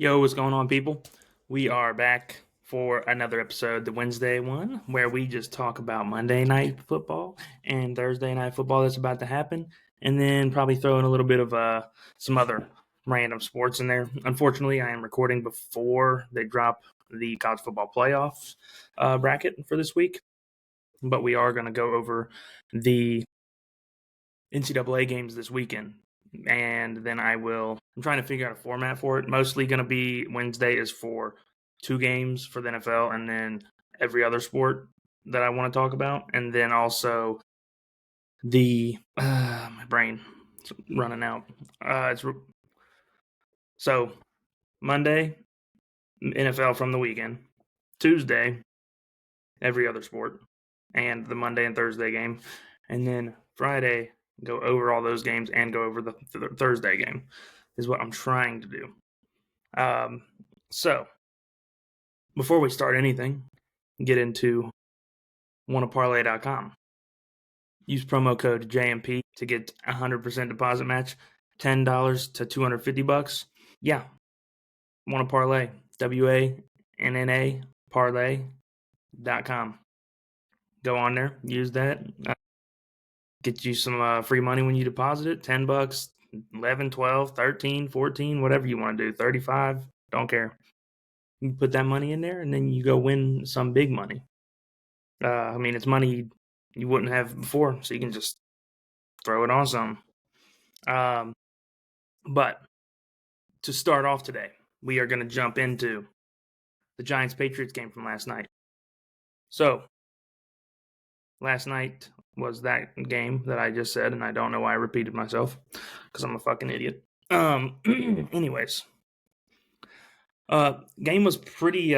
Yo, what's going on, people? We are back for another episode, the Wednesday one, where we just talk about Monday night football and Thursday night football that's about to happen, and then probably throw in a little bit of some other random sports in there. Unfortunately, I am recording before they drop the college football playoffs bracket for this week, but we are going to go over the NCAA games this weekend. And then I'm trying to figure out a format for it. Mostly going to be Wednesday is for 2 games for the NFL and then every other sport that I want to talk about. And then also my brain is running out. So Monday, NFL from the weekend. Tuesday, every other sport and the Monday and Thursday game. And then Friday, go over all those games and go over the Thursday game is what I'm trying to do. So before we start anything, get into wannaparlay.com. Use promo code JMP to get 100% deposit match, $10 to $250. Yeah, wanna parlay, WANNA parlay.com. Go on there, use that. Get you some free money when you deposit it. $10, 11, 12, 13, 14, whatever you want to do. 35, don't care. You put that money in there and then you go win some big money. It's money you wouldn't have before, so you can just throw it on some. But to start off today, we are going to jump into the Giants-Patriots game from last night. So, last night was that game that I just said, and I don't know why I repeated myself, because I'm a fucking idiot. Anyways, game was pretty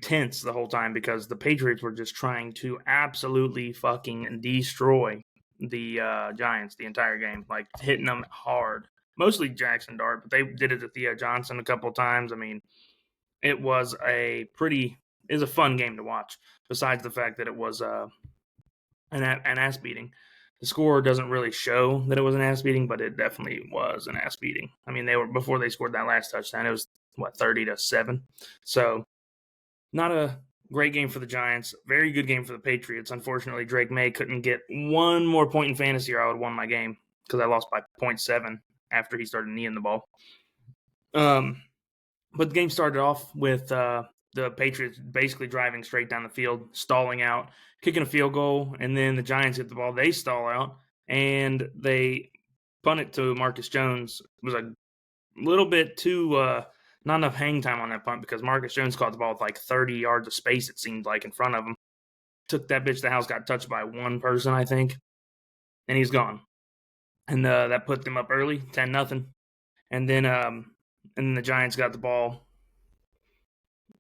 tense the whole time because the Patriots were just trying to absolutely fucking destroy the Giants the entire game, like hitting them hard. Mostly Jackson Dart, but they did it to Theo Johnson a couple of times. I mean, it was a fun game to watch. Besides the fact that it was an ass beating. The score doesn't really show that it was an ass beating, but it definitely was an ass beating. I mean, they were before they scored that last touchdown. It was 30-7. So not a great game for the Giants. Very good game for the Patriots. Unfortunately, Drake May couldn't get one more point in fantasy, or I would have won my game because I lost by 0.7 after he started kneeing the ball. But the game started off with the Patriots basically driving straight down the field, stalling out, kicking a field goal, and then the Giants get the ball. They stall out, and they punt it to Marcus Jones. It was a little bit too not enough hang time on that punt because Marcus Jones caught the ball with like 30 yards of space, it seemed like, in front of him. Took that bitch to the house, got touched by one person, I think, and he's gone. And that put them up early, 10-0. And then the Giants got the ball.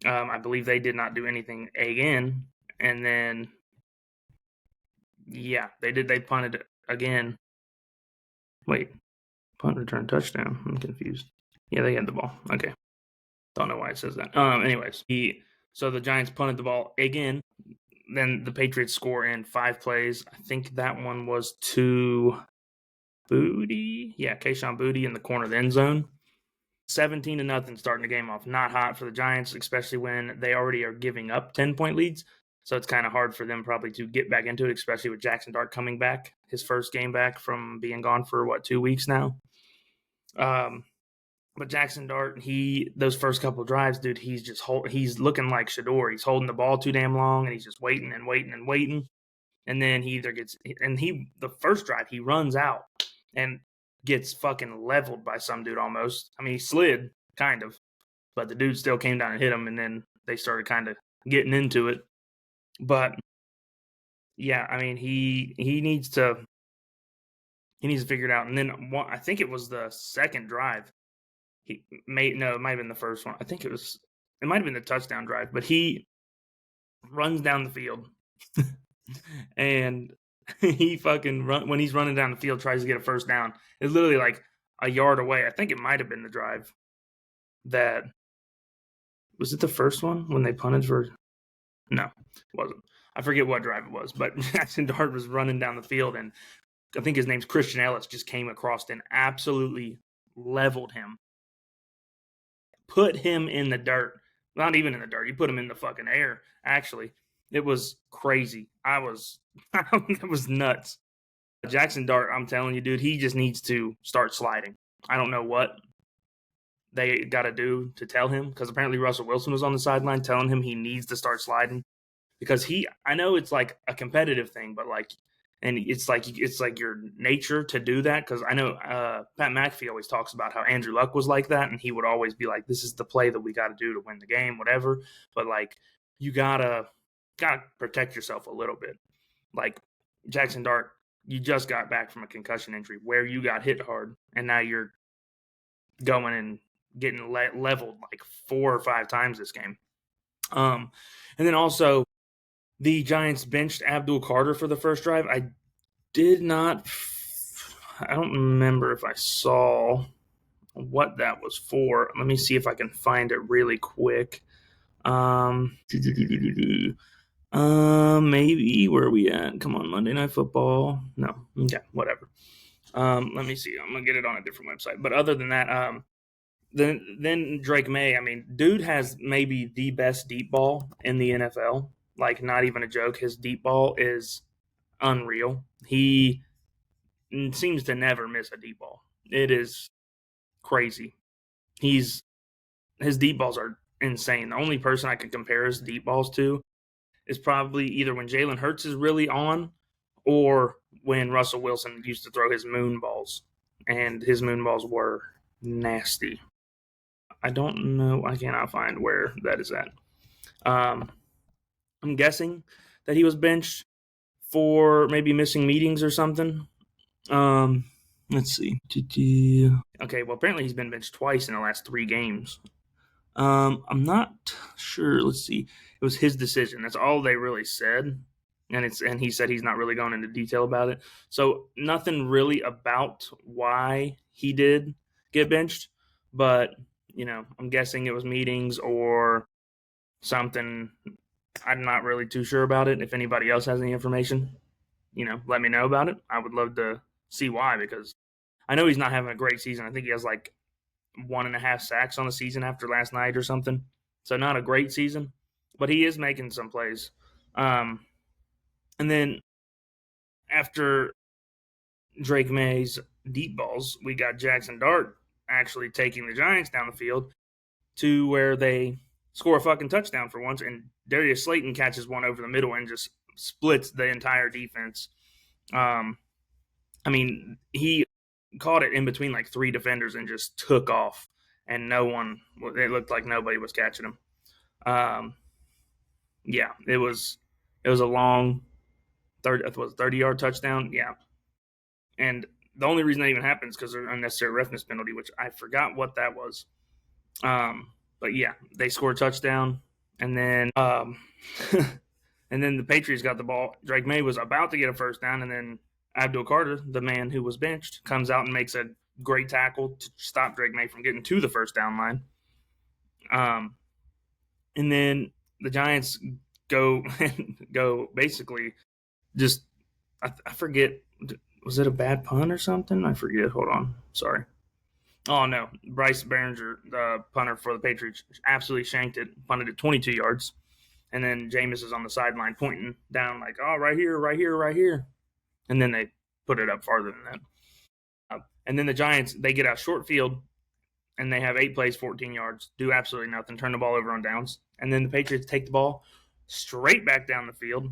I believe they did not do anything again. And then, yeah, they did. They punted again. Wait, punt, return, touchdown. I'm confused. Yeah, they had the ball. Okay. Don't know why it says that. So the Giants punted the ball again. Then the Patriots score in 5 plays. I think that one was to Booty. Yeah, Kayshon Booty in the corner of the end zone. 17-0 starting the game off. Not hot for the Giants, especially when they already are giving up 10-point leads. So it's kind of hard for them probably to get back into it, especially with Jackson Dart coming back, his first game back from being gone for 2 weeks now. But Jackson Dart, those first couple of drives, dude, he's looking like Shador. He's holding the ball too damn long, and he's just waiting and waiting and waiting. And then the first drive, he runs out and gets fucking leveled by some dude almost. I mean, he slid, kind of, but the dude still came down and hit him, and then they started kind of getting into it. But yeah, I mean, he needs to figure it out. And then I think it was the second drive. It might have been the first one. I think it might have been the touchdown drive, but he runs down the field and he fucking when he's running down the field, tries to get a first down. It's literally like a yard away. I think it might have been the drive was it the first one when they punted for? No, it wasn't. I forget what drive it was, but Jackson Dart was running down the field, and I think his name's Christian Ellis, just came across and absolutely leveled him. put him in the dirt. Not even in the dirt. He put him in the fucking air, actually. It was crazy. It was nuts. Jackson Dart, I'm telling you, dude, he just needs to start sliding. I don't know what they got to do to tell him, because apparently Russell Wilson was on the sideline telling him he needs to start sliding, because I know it's like a competitive thing, but like, and it's like your nature to do that. Because I know Pat McAfee always talks about how Andrew Luck was like that, and he would always be like, "This is the play that we got to do to win the game, whatever." But like, you gotta protect yourself a little bit. Like Jackson Dart, you just got back from a concussion injury where you got hit hard, and now you're going and getting leveled like 4 or 5 times this game. And then also the Giants benched Abdul Carter for the first drive. I don't remember if I saw what that was for. Let me see if I can find it really quick. Maybe where are we at? Come on, Monday Night Football. No, okay, whatever. Let me see. I'm gonna get it on a different website. But other than that, then Drake May. I mean, dude has maybe the best deep ball in the NFL. Like, not even a joke. His deep ball is unreal. He seems to never miss a deep ball. It is crazy. His deep balls are insane. The only person I can compare his deep balls to is probably either when Jalen Hurts is really on, or when Russell Wilson used to throw his moon balls, and his moon balls were nasty. I don't know. I cannot find where that is at. I'm guessing that he was benched for maybe missing meetings or something. Let's see. Okay, well, apparently he's been benched twice in the last 3 games. I'm not sure. Let's see. It was his decision. That's all they really said. And he said he's not really going into detail about it. So nothing really about why he did get benched, but I'm guessing it was meetings or something. I'm not really too sure about it. If anybody else has any information, let me know about it. I would love to see why, because I know he's not having a great season. I think he has like 1.5 sacks on the season after last night or something. So not a great season, but he is making some plays. And then after Drake May's deep balls, we got Jackson Dart actually taking the Giants down the field to where they score a fucking touchdown for once, and Darius Slayton catches one over the middle and just splits the entire defense. I mean, he caught it in between like 3 defenders and just took off, and it looked like nobody was catching him. Yeah, it was a long 30-yard touchdown. Yeah, and the only reason that even happened is because there's an unnecessary roughness penalty, which I forgot what that was. But yeah, they scored a touchdown, and then and then the Patriots got the ball. Drake May was about to get a first down, and then Abdul Carter, the man who was benched, comes out and makes a great tackle to stop Drake May from getting to the first down line. And then the Giants go basically just I forget, was it a bad punt or something? I forget. Hold on, sorry. Oh no, Bryce Behringer, the punter for the Patriots, absolutely shanked it, punted it 22 yards, and then Jameis is on the sideline pointing down like, "Oh, right here, right here, right here," and then they put it up farther than that. And then the Giants, they get out short field, and they have 8 plays, 14 yards, do absolutely nothing, turn the ball over on downs, and then the Patriots take the ball straight back down the field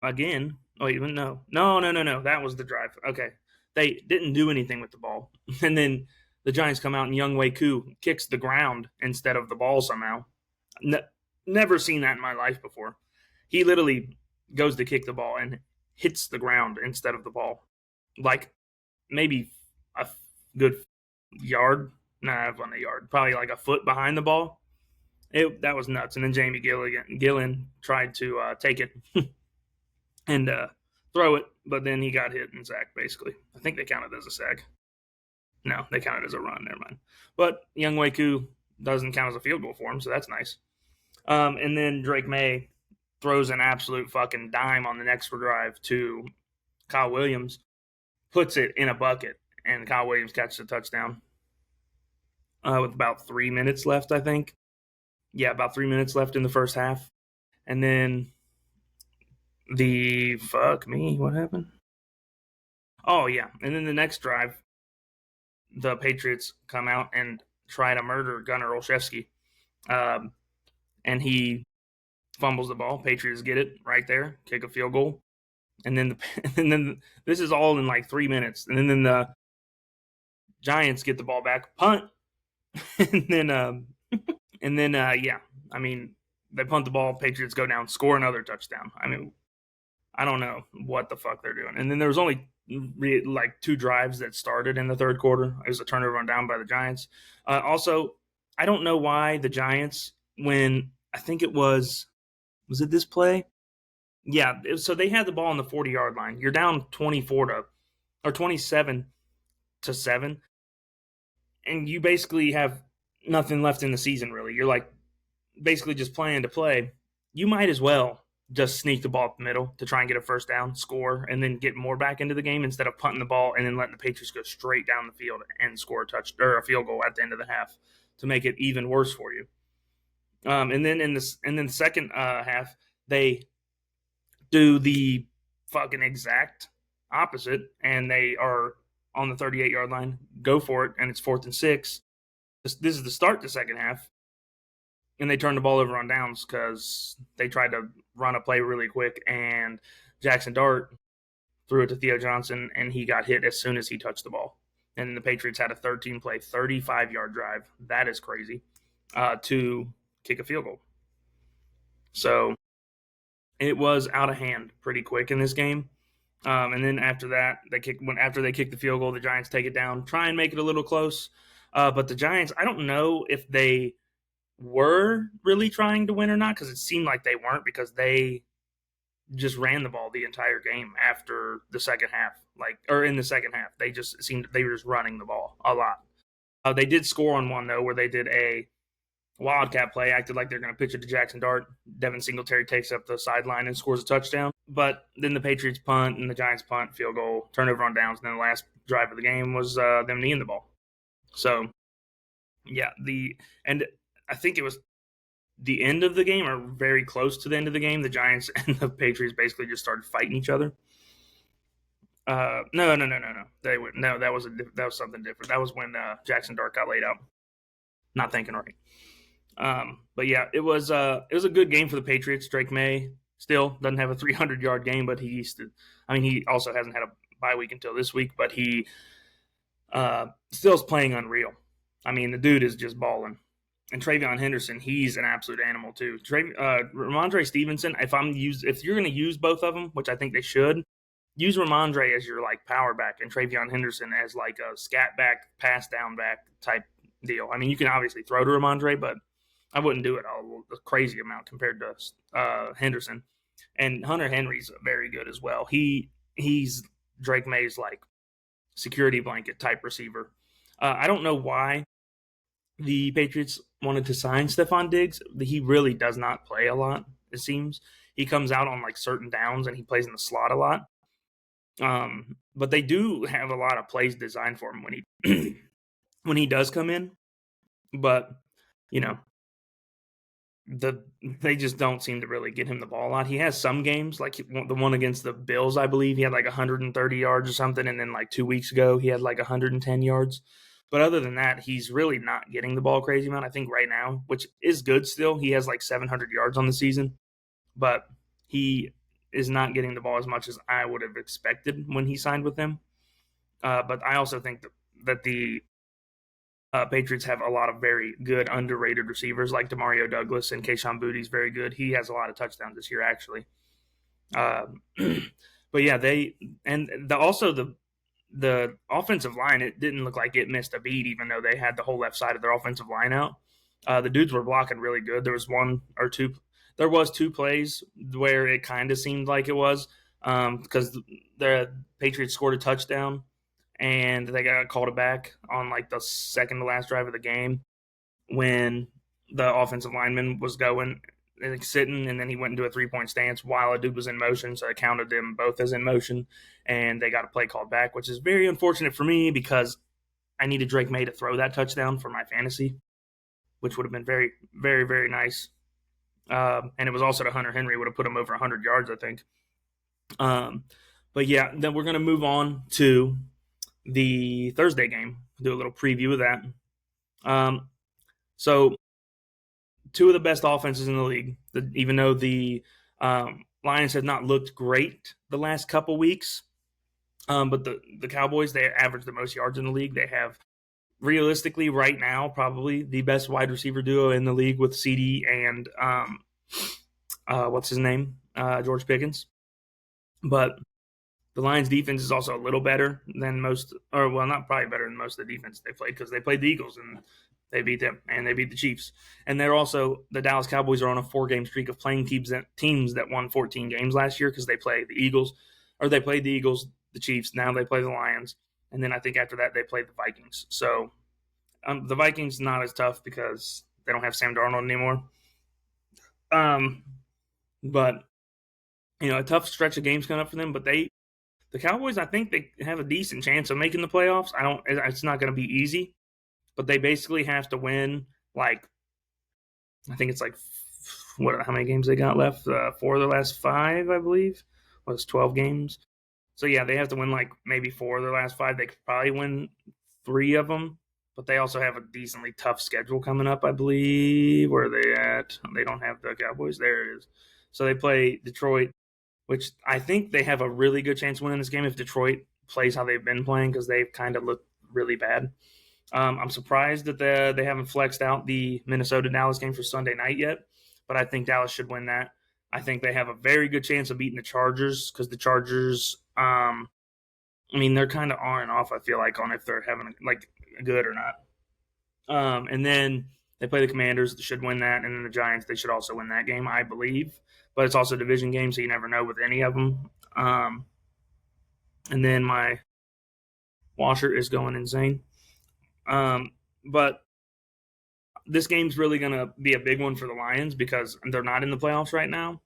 again. Oh, even no, that was the drive. Okay, they didn't do anything with the ball, and then the Giants come out and Younghoe Koo kicks the ground instead of the ball somehow. Never seen that in my life before. He literally goes to kick the ball and hits the ground instead of the ball, like maybe a good yard. Nah, not a yard. Probably like a foot behind the ball. That was nuts. And then Jamie Gillen tried to take it and throw it, but then he got hit and sacked, basically. I think they counted as a sack. No, they counted as a run. Never mind. But Younghoe Koo doesn't count as a field goal for him, so that's nice. And then Drake May throws an absolute fucking dime on the next drive to Kyle Williams, puts it in a bucket, and Kyle Williams catches a touchdown. with about 3 minutes left, I think. Yeah, about 3 minutes left in the first half. And then fuck me, what happened? Oh, yeah. And then the next drive, the Patriots come out and try to murder Gunnar Olszewski. Um, and he fumbles the ball. Patriots get it right there, kick a field goal. And then and then this is all in like 3 minutes. And then the Giants get the ball back, punt, and then yeah, I mean they punt the ball, Patriots go down, score another touchdown. I mean, I don't know what the fuck they're doing. And then there was only like 2 drives that started in the third quarter. It was a turnover on down by the Giants. Also, I don't know why the Giants, when I think was it this play? Yeah, so they had the ball on the 40-yard line. You're down 27-7, and you basically have nothing left in the season, really. You're like basically just playing to play. You might as well just sneak the ball up the middle to try and get a first down, score, and then get more back into the game instead of punting the ball and then letting the Patriots go straight down the field and score a field goal at the end of the half to make it even worse for you. And then the second half, they do the fucking exact opposite, and they are on the 38-yard line, go for it, and it's 4th and 6. This is the start the second half, and they turn the ball over on downs because they tried to run a play really quick, and Jackson Dart threw it to Theo Johnson, and he got hit as soon as he touched the ball. And the Patriots had a 13-play, 35-yard drive. That is crazy, to kick a field goal. So it was out of hand pretty quick in this game. And then after that, after they kick the field goal, the Giants take it down, try and make it a little close. But the Giants, I don't know if they were really trying to win or not, because it seemed like they weren't, because they just ran the ball the entire game after the second half, or in the second half. They just seemed they were just running the ball a lot. They did score on one though, where they did a wildcat play, acted like they're going to pitch it to Jackson Dart. Devin Singletary takes up the sideline and scores a touchdown. But then the Patriots punt and the Giants punt, field goal, turnover on downs, and then the last drive of the game was them kneeing the ball. So, yeah, and I think it was the end of the game, or very close to the end of the game. The Giants and the Patriots basically just started fighting each other. No. That was something different. That was when Jackson Dart got laid out. Not thinking right. But yeah, it was a good game for the Patriots. Drake May still doesn't have a 300-yard game, but he also hasn't had a bye week until this week, but he still is playing unreal. I mean, the dude is just balling. And Travion Henderson, he's an absolute animal too. Ramondre Stevenson, if you're going to use both of them, which I think they should, use Ramondre as your like power back and Travion Henderson as like a scat back, pass down back type deal. I mean, you can obviously throw to Ramondre, but I wouldn't do it a crazy amount compared to Henderson. And Hunter Henry's very good as well. He's Drake May's like security blanket type receiver. I don't know why the Patriots wanted to sign Stephon Diggs. He really does not play a lot, it seems. He comes out on like certain downs and he plays in the slot a lot. But they do have a lot of plays designed for him when he when he does come in. But you know, they just don't seem to really get him the ball a lot. He has some games, like the one against the Bills, I believe he had like 130 yards or something, and then like 2 weeks ago he had like 110 yards. But other than that, he's really not getting the ball crazy amount. I think right now, which is good still, he has like 700 yards on the season, but he is not getting the ball as much as I would have expected when he signed with them. But I also think that the Patriots have a lot of very good underrated receivers like Demario Douglas, and Kayshon Boutte's very good. He has a lot of touchdowns this year, actually. But yeah, the offensive line, it didn't look like it missed a beat, even though they had the whole left side of their offensive line out. The dudes were blocking really good. There was 2 plays where it kind of seemed like it was because the Patriots scored a touchdown and they got called it back on like the second to last drive of the game when the offensive lineman was going and sitting, and then he went into a 3-point stance while a dude was in motion, so I counted them both as in motion, and they got a play called back, which is very unfortunate for me because I needed Drake May to throw that touchdown for my fantasy, which would have been very, very, very nice. And it was also to Hunter Henry, would have put him over 100 yards, I think. Um, but yeah, then we're going to move on to the Thursday game, do a little preview of that. So, two of the best offenses in the league, even though the Lions have not looked great the last couple weeks. But the Cowboys, they average the most yards in the league. They have, realistically, right now, probably the best wide receiver duo in the league with CD and what's his name? George Pickens. But the Lions' defense is also a little better than most, or well, not probably better than most of the defense they played, because they played the Eagles and they beat them, and they beat the Chiefs. And they're also, the Dallas Cowboys are on a 4-game streak of playing teams that won 14 games last year, because they played the Eagles, or they played the Eagles, the Chiefs. Now they play the Lions, and then I think after that they played the Vikings. So the Vikings not as tough because they don't have Sam Darnold anymore. But a tough stretch of games coming up for them. But the Cowboys, I think they have a decent chance of making the playoffs. It's not going to be easy, but they basically have to win, like, I think it's like, how many games they got left? 4 of the last 5, I believe. Was 12 games. So yeah, they have to win like maybe 4 of their last 5. They could probably win 3 of them, but they also have a decently tough schedule coming up, I believe. Where are they at? They don't have the Cowboys. There it is. So they play Detroit, which I think they have a really good chance of winning this game if Detroit plays how they've been playing, because they've kind of looked really bad. I'm surprised that they haven't flexed out the Minnesota-Dallas game for Sunday night yet, but I think Dallas should win that. I think they have a very good chance of beating the Chargers, because the Chargers, they're kind of on and off, I feel like, on if they're having like good or not. And then they play the Commanders, they should win that, and then the Giants, they should also win that game, I believe. But it's also a division game, so you never know with any of them. And then my washer is going insane. But this game's really going to be a big one for the Lions, because they're not in the playoffs right now,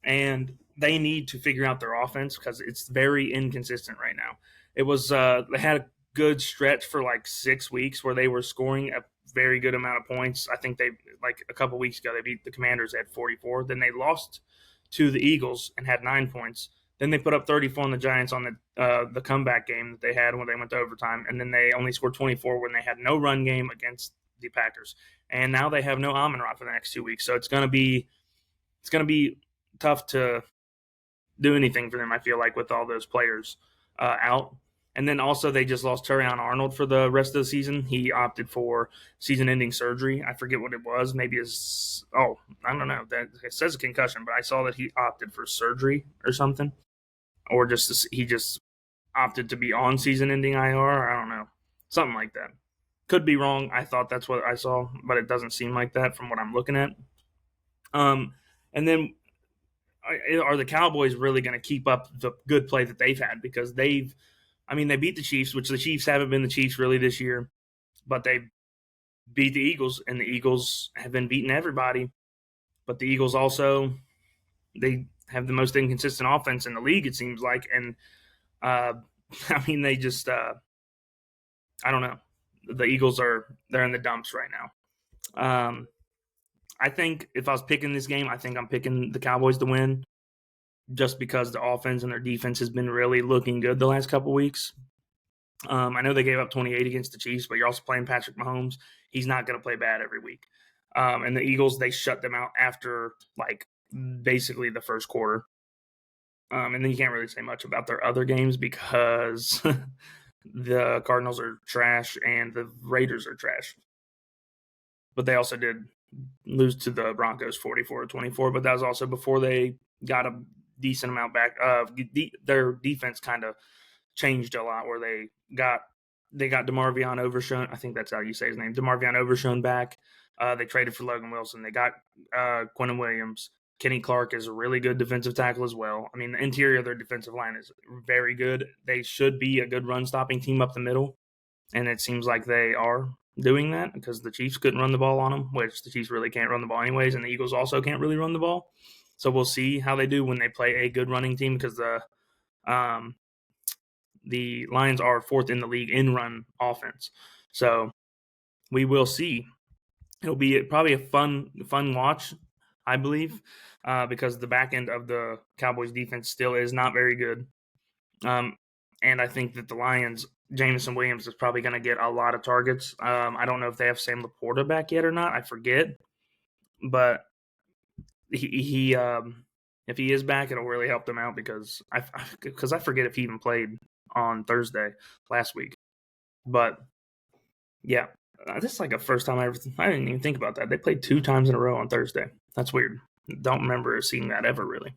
and they need to figure out their offense, because it's very inconsistent right now. It was they had a good stretch for like 6 weeks where they were scoring a very good amount of points. I think like a couple weeks ago, they beat the Commanders at 44. Then they lost to the Eagles and had 9 points. Then they put up 34 on the Giants on the comeback game that they had when they went to overtime, and then they only scored 24 when they had no run game against the Packers. And now they have no Amon-Ra for the next 2 weeks, so it's gonna be tough to do anything for them, I feel like, with all those players out. And then also they just lost Terrion Arnold for the rest of the season. He opted for season-ending surgery. I forget what it was. Maybe I don't know. It says a concussion, but I saw that he opted for surgery or something, or he just opted to be on season-ending IR. I don't know, something like that. Could be wrong. I thought that's what I saw, but it doesn't seem like that from what I'm looking at. And then are the Cowboys really going to keep up the good play that they've had? Because they beat the Chiefs, which the Chiefs haven't been the Chiefs really this year, but they beat the Eagles, and the Eagles have been beating everybody. But the Eagles also, they have the most inconsistent offense in the league, it seems like. And, they just, I don't know. The Eagles they're in the dumps right now. I think if I was picking this game, I think I'm picking the Cowboys to win, just because the offense and their defense has been really looking good the last couple weeks. I know they gave up 28 against the Chiefs, but you're also playing Patrick Mahomes. He's not going to play bad every week. And the Eagles, they shut them out after like basically the first quarter. And then you can't really say much about their other games, because the Cardinals are trash and the Raiders are trash. But they also did lose to the Broncos 44-24, but that was also before they got a decent amount back. Their defense kind of changed a lot, where they got DeMarvion Overshown. I think that's how you say his name. DeMarvion Overshown back. They traded for Logan Wilson. They got Quinnen Williams. Kenny Clark is a really good defensive tackle as well. The interior of their defensive line is very good. They should be a good run-stopping team up the middle, and it seems like they are doing that, because the Chiefs couldn't run the ball on them, which the Chiefs really can't run the ball anyways, and the Eagles also can't really run the ball. So we'll see how they do when they play a good running team, because the Lions are 4th in the league in run offense. So we will see. It'll be probably a fun watch, I believe, because the back end of the Cowboys defense still is not very good. And I think that the Lions, Jameson Williams is probably going to get a lot of targets. I don't know if they have Sam Laporta back yet or not. I forget, but he if he is back, it'll really help them out because I forget if he even played on Thursday last week. But yeah, this is like a first time I didn't even think about that. They played 2 times in a row on Thursday. That's weird. Don't remember seeing that ever really.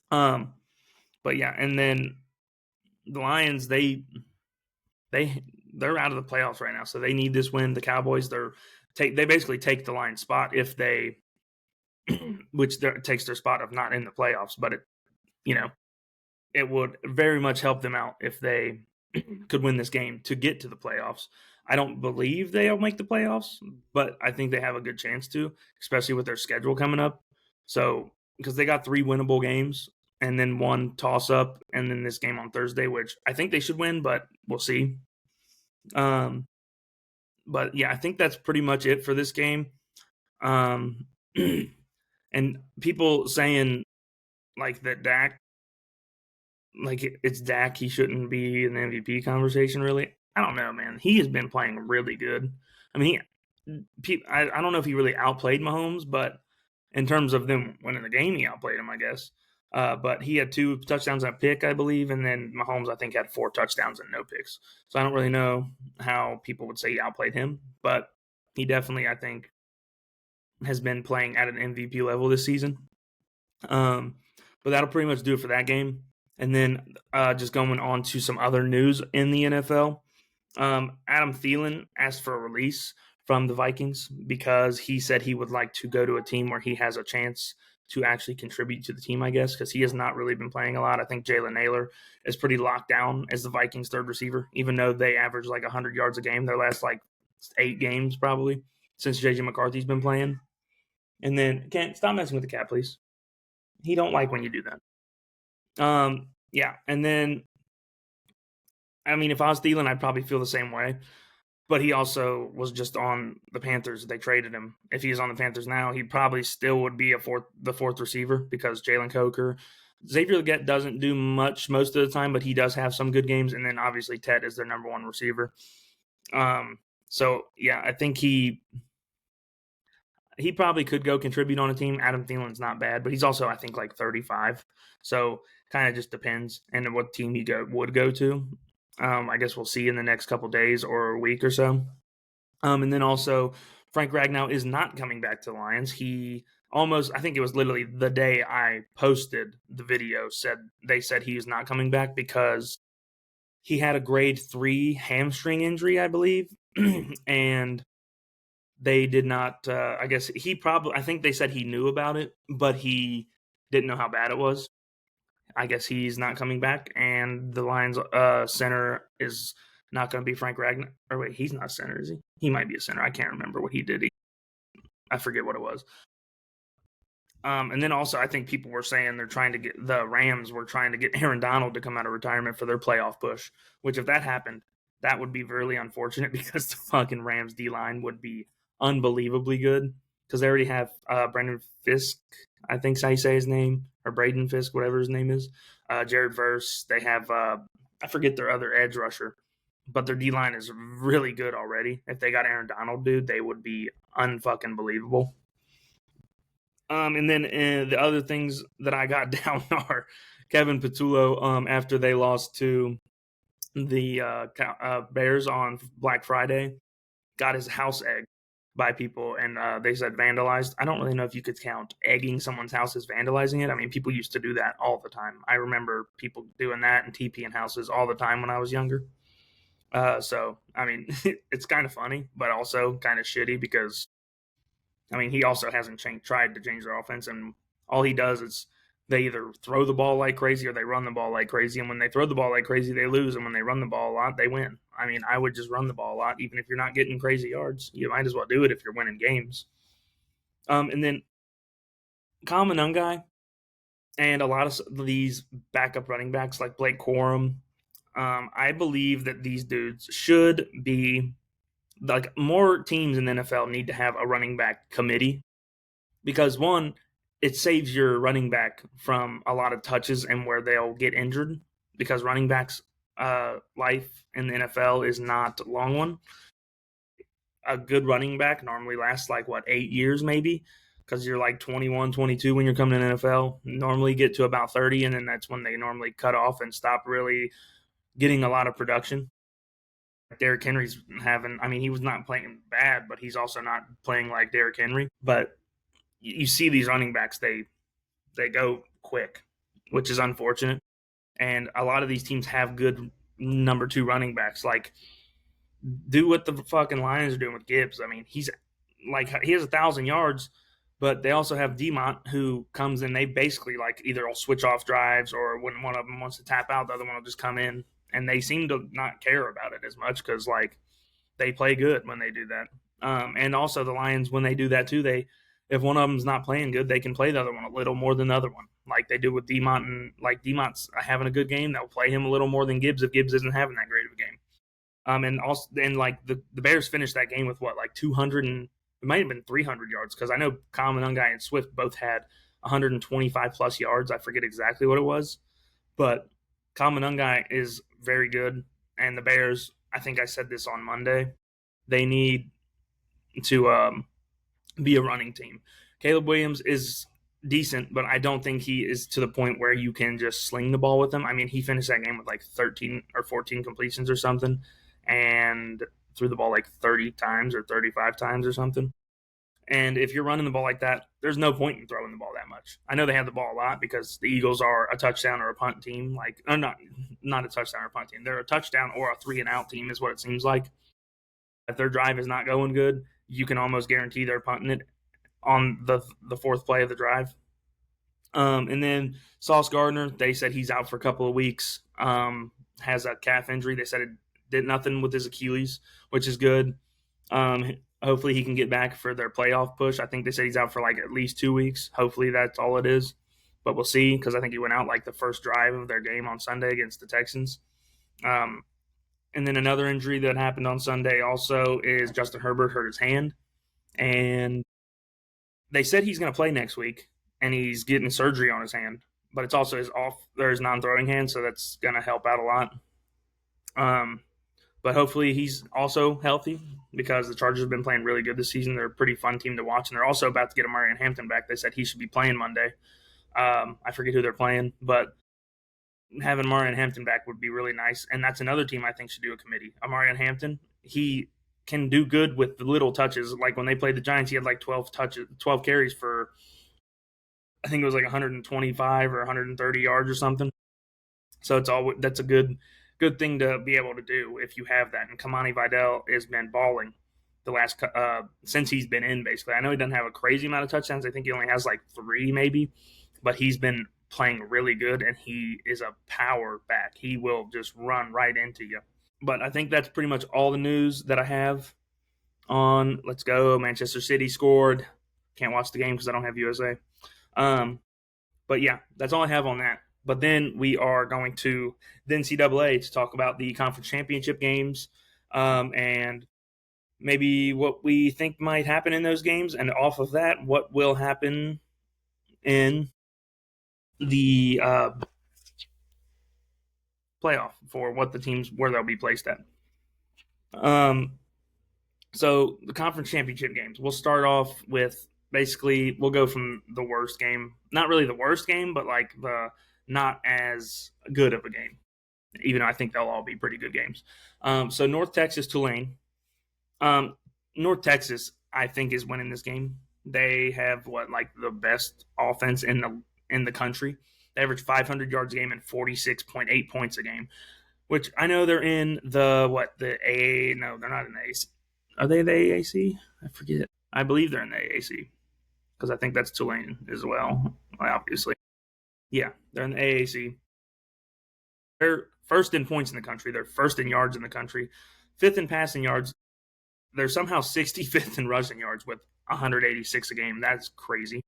But yeah, and then the Lions, they're out of the playoffs right now, so they need this win. The Cowboys, they basically take the Lions spot if they, which takes their spot of not in the playoffs. But it would very much help them out if they could win this game to get to the playoffs. I don't believe they'll make the playoffs, but I think they have a good chance to, especially with their schedule coming up. So because they got 3 winnable games and then 1 toss up, and then this game on Thursday, which I think they should win, but we'll see. But yeah, I think that's pretty much it for this game. And people saying like that Dak, like it's Dak, he shouldn't be in the MVP conversation. Really, I don't know, man. He has been playing really good. I mean, I don't know if he really outplayed Mahomes, but in terms of them winning the game, he outplayed him, I guess. But he had 2 touchdowns and a pick, I believe, and then Mahomes, I think, had 4 touchdowns and no picks. So I don't really know how people would say he outplayed him, but he definitely, I think, has been playing at an MVP level this season. But that'll pretty much do it for that game. And then just going on to some other news in the NFL. Adam Thielen asked for a release from the Vikings because he said he would like to go to a team where he has a chance to actually contribute to the team, I guess, because he has not really been playing a lot. I think Jalen Naylor is pretty locked down as the Vikings' 3rd receiver, even though they average like 100 yards a game their last like 8 games probably since J.J. McCarthy's been playing. And then, Kent, stop messing with the cat, please. He don't like when you do that. Yeah, and then, I mean, if I was Thielen, I'd probably feel the same way. But he also was just on the Panthers. They traded him. If he's on the Panthers now, he probably still would be the 4th receiver because Jalen Coker. Xavier Legette doesn't do much most of the time, but he does have some good games. And then obviously Ted is their number 1 receiver. So, yeah, I think he probably could go contribute on a team. Adam Thielen's not bad, but he's also, I think, like 35. So kind of just depends and what team he would go to. I guess we'll see in the next couple days or a week or so. And then also, Frank Ragnow is not coming back to the Lions. He I think it was literally the day I posted the video, they said he is not coming back because he had a grade 3 hamstring injury, I believe. And they did not, I guess I think they said he knew about it, but he didn't know how bad it was. I guess he's not coming back, and the Lions center is not going to be Frank Ragnow. Or wait, he's not center, is he? He might be a center. I can't remember what he did. I forget what it was. And then also, I think people were saying the Rams were trying to get Aaron Donald to come out of retirement for their playoff push, which if that happened, that would be really unfortunate because the fucking Rams D-line would be unbelievably good because they already have Brendan Fisk, I think's how you say his name, or Braden Fisk, whatever his name is. Jared Verse. They have, I forget their other edge rusher, but their D-line is really good already. If they got Aaron Donald, dude, they would be unfucking believable. And then the other things that I got down are Kevin Patullo after they lost to the Bears on Black Friday, got his house egged by people, and they said vandalized. I don't really know if you could count egging someone's house as vandalizing it. I mean, people used to do that all the time. I remember people doing that and TPing houses all the time when I was younger. So, I mean, it's kind of funny, but also kind of shitty because, I mean, he also hasn't tried to change their offense, and all he does is they either throw the ball like crazy or they run the ball like crazy. And when they throw the ball like crazy, they lose. And when they run the ball a lot, they win. I mean, I would just run the ball a lot, even if you're not getting crazy yards. You might as well do it if you're winning games. And then Kyle Monangai and a lot of these backup running backs like Blake Corum, I believe that these dudes should be like more teams in the NFL need to have a running back committee because one, it saves your running back from a lot of touches and where they'll get injured because running backs life in the NFL is not a long one. A good running back normally lasts like what 8 years maybe because you're like 21, 22 when you're coming to the NFL. Normally get to about 30 and then that's when they normally cut off and stop really getting a lot of production. Derrick Henry's having, I mean, he was not playing bad, but he's also not playing like Derrick Henry. But you see these running backs, they go quick, which is unfortunate. And a lot of these teams have good number two running backs. Like, do what the fucking Lions are doing with Gibbs. I mean, he's like he has 1,000 yards, but they also have Demont who comes in. They basically like either will switch off drives or when one of them wants to tap out, the other one will just come in. And they seem to not care about it as much because like they play good when they do that. And also the Lions when they do that too, they if one of them's not playing good, they can play the other one a little more than the other one, like they do with Demont. And like Demont's having a good game, they'll play him a little more than Gibbs if Gibbs isn't having that great of a game. And also, and like the Bears finished that game with what, like 200 and it might have been 300 yards because I know Common Unguy and Swift both had 125 plus yards. I forget exactly what it was, but Common Unguy is very good. And the Bears, I think I said this on Monday, they need to be a running team. Caleb Williams is decent, but I don't think he is to the point where you can just sling the ball with him. I mean, he finished that game with like 13 or 14 completions or something and threw the ball like 30 times or 35 times or something. And if you're running the ball like that, there's no point in throwing the ball that much. I know they have the ball a lot because the Eagles are a touchdown or a punt team. Like, or not a touchdown or a punt team. They're a touchdown or a 3-and-out team is what it seems like. If their drive is not going good, you can almost guarantee they're punting it on the fourth play of the drive. And then Sauce Gardner, they said he's out for a couple of weeks. Has a calf injury. They said it did nothing with his Achilles, which is good. Hopefully he can get back for their playoff push. I think they said he's out for like at least 2 weeks. Hopefully that's all it is. But we'll see because I think he went out like the first drive of their game on Sunday against the Texans. And then another injury that happened on Sunday also is Justin Herbert hurt his hand. And they said he's going to play next week, and he's getting surgery on his hand. But it's also his non-throwing hand, so that's going to help out a lot. But hopefully he's also healthy because the Chargers have been playing really good this season. They're a pretty fun team to watch, and they're also about to get Amarian Hampton back. They said he should be playing Monday. I forget who they're playing, but having Amarian Hampton back would be really nice. And that's another team I think should do a committee. Amarian Hampton, he can do good with the little touches. Like when they played the Giants, he had like 12 carries for, I think it was like 125 or 130 yards or something. So that's a good thing to be able to do if you have that. And Kamani Vidal has been balling the last since he's been in. Basically, I know he doesn't have a crazy amount of touchdowns. I think he only has like 3 maybe, but he's been playing really good, and he is a power back. He will just run right into you. But I think that's pretty much all the news that I have on Let's Go. Manchester City scored. Can't watch the game because I don't have USA. But yeah, that's all I have on that. But then we are going to the NCAA to talk about the conference championship games and maybe what we think might happen in those games. And off of that, what will happen in the playoff for what the teams, where they'll be placed at. So the conference championship games, we'll start off with basically, we'll go from the worst game, not really the worst game, but like the not as good of a game, even though I think they'll all be pretty good games. So North Texas, Tulane. North Texas, I think, is winning this game. They have like the best offense in the country. They average 500 yards a game and 46.8 points a game, which I know they're in the AA. No, they're not in the AAC. Are they the AAC? I forget. I believe they're in the AAC because I think that's Tulane as well, obviously. Yeah, they're in the AAC. They're first in points in the country. They're first in yards in the country. Fifth in passing yards. They're somehow 65th in rushing yards with 186 a game. That's crazy.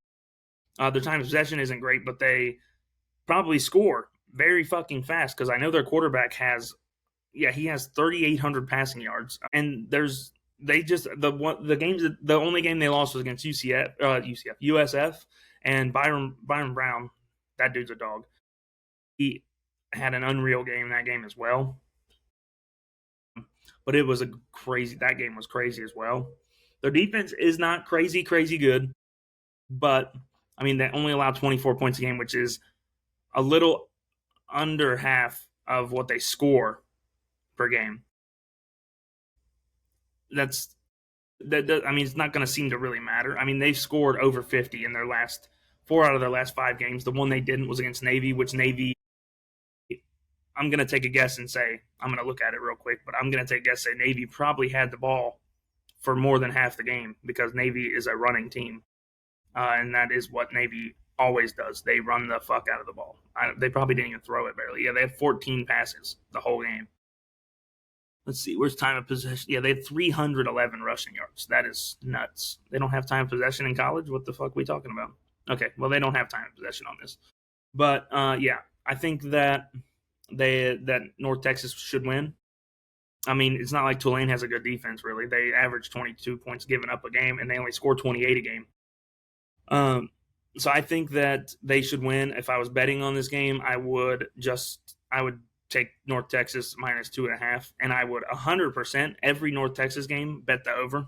Their time of possession isn't great, but they probably score very fucking fast because I know their quarterback has, yeah, he has 3,800 passing yards, and the only game they lost was against USF, and Byron Brown, that dude's a dog. He had an unreal game in that game as well, but it was a crazy. That game was crazy as well. Their defense is not crazy good, but I mean they only allow 24 points a game, which is a little under half of what they score per game. That's I mean, it's not going to seem to really matter. I mean, they've scored over 50 in their last 4 out of their last 5 games. The one they didn't was against Navy, which Navy, I'm going to take a guess and say, I'm going to look at it real quick, but I'm going to take a guess and say Navy probably had the ball for more than half the game because Navy is a running team. And that is what Navy always does. They run the fuck out of the ball. They probably didn't even throw it barely. Yeah, they had 14 passes the whole game. Let's see, where's time of possession? Yeah, they had 311 rushing yards. That is nuts. They don't have time of possession in college? What the fuck are we talking about? Okay, well, they don't have time of possession on this. But yeah, I think that that North Texas should win. I mean, it's not like Tulane has a good defense, really. They average 22 points given up a game, and they only score 28 a game. So I think that they should win. If I was betting on this game, I would take North Texas minus 2.5, and I would 100% every North Texas game bet the over.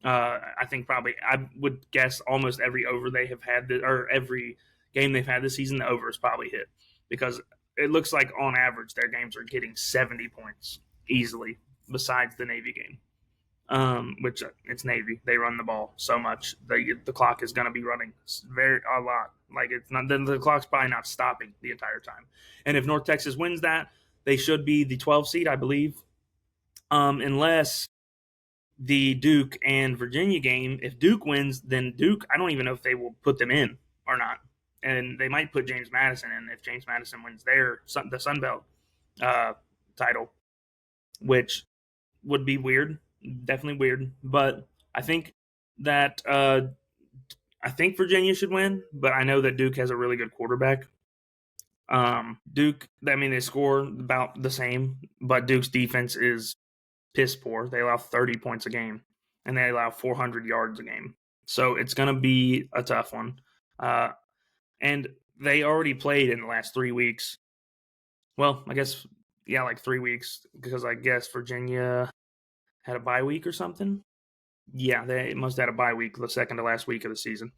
I think probably I would guess almost every over they have had or every game they've had this season, the over is probably hit because it looks like on average their games are getting 70 points easily. Besides the Navy game, which it's Navy, they run the ball so much the clock is going to be running a lot. Like it's not the clock's probably not stopping the entire time. And if North Texas wins that, they should be the 12 seed, I believe, unless the Duke and Virginia game. If Duke wins, then Duke, I don't even know if they will put them in or not, and they might put James Madison in if James Madison wins the Sun Belt title, which would be weird, definitely weird. But I think that I think Virginia should win, but I know that Duke has a really good quarterback. Duke, I mean, they score about the same, but Duke's defense is piss poor. They allow 30 points a game, and they allow 400 yards a game. So it's going to be a tough one. And they already played in the last 3 weeks. Well, I guess, yeah, like 3 weeks, because I guess Virginia had a bye week or something. Yeah, they must have had a bye week the second to last week of the season.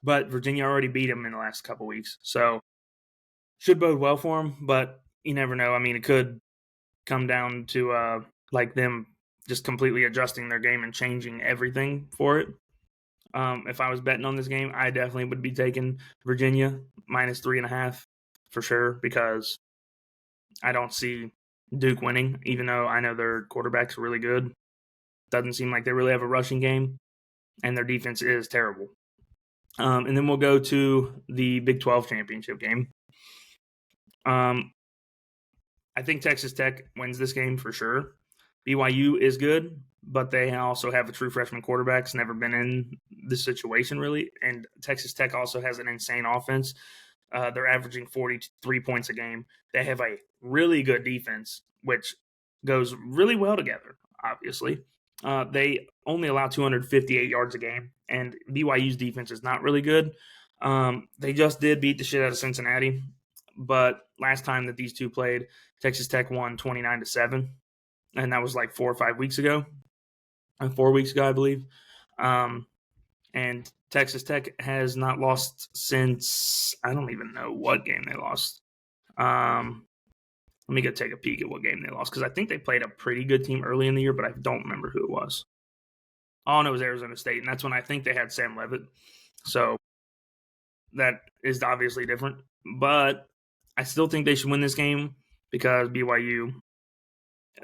But Virginia already beat them in the last couple weeks. So should bode well for them, but you never know. I mean, it could come down to like them just completely adjusting their game and changing everything for it. If I was betting on this game, I definitely would be taking Virginia minus 3.5 for sure because I don't see Duke winning, even though I know their quarterback's really good. Doesn't seem like they really have a rushing game, and their defense is terrible. And then we'll go to the Big 12 championship game. I think Texas Tech wins this game for sure. BYU is good, but they also have a true freshman quarterback. It's never been in this situation, really. And Texas Tech also has an insane offense. They're averaging 43 points a game. They have a really good defense, which goes really well together, obviously. They only allow 258 yards a game, and BYU's defense is not really good. They just did beat the shit out of Cincinnati, but last time that these two played, Texas Tech won 29-7, and that was like 4 or 5 weeks ago, 4 weeks ago, I believe. And Texas Tech has not lost since I don't even know what game they lost. Let me go take a peek at what game they lost because I think they played a pretty good team early in the year, but I don't remember who it was. All I know it was Arizona State, and that's when I think they had Sam Levitt. So that is obviously different, but I still think they should win this game because BYU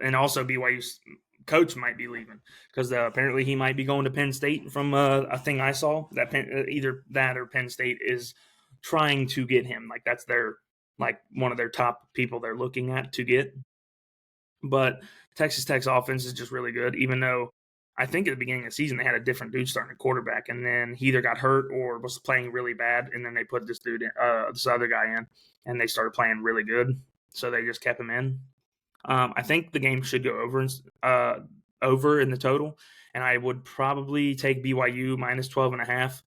and also BYU's coach might be leaving because apparently he might be going to Penn State from a thing I saw that either that or Penn State is trying to get him. Like that's their like one of their top people they're looking at to get. But Texas Tech's offense is just really good, even though I think at the beginning of the season they had a different dude starting at quarterback, and then he either got hurt or was playing really bad, and then they put this other guy in. and they started playing really good, so they just kept him in. I think the game should go over in the total, and I would probably take BYU minus 12.5.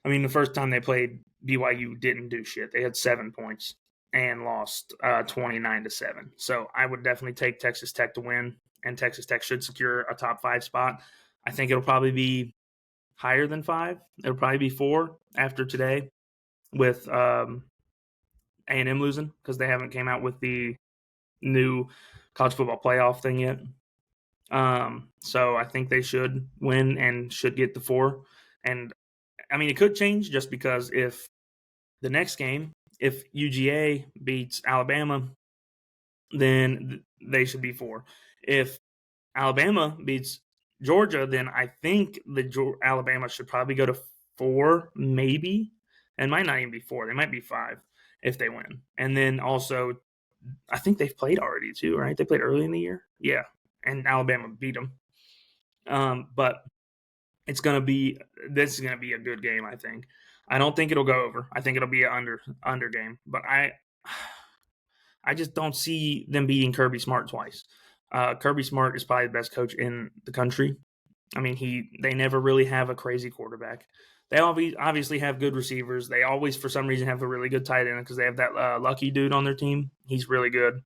I mean, the first time they played, BYU didn't do shit. They had 7 points and lost 29-7. So I would definitely take Texas Tech to win, and Texas Tech should secure a top 5 spot. I think it'll probably be higher than 5. It'll probably be 4 after today, with A&M losing because they haven't came out with the new college football playoff thing yet. So I think they should win and should get the 4. And I mean, it could change just because if the next game, if UGA beats Alabama, then they should be 4. If Alabama beats Georgia, then I think Alabama should probably go to 4, maybe, and might not even be 4. They might be 5 if they win. And then also, I think they've played already too, right? They played early in the year, yeah, and Alabama beat them. But this is going to be a good game, I think. I don't think it'll go over. I think it'll be an under game, but I just don't see them beating Kirby Smart twice. Kirby Smart is probably the best coach in the country. I mean, they never really have a crazy quarterback. They obviously have good receivers. They always, for some reason, have a really good tight end because they have that Lucky dude on their team. He's really good.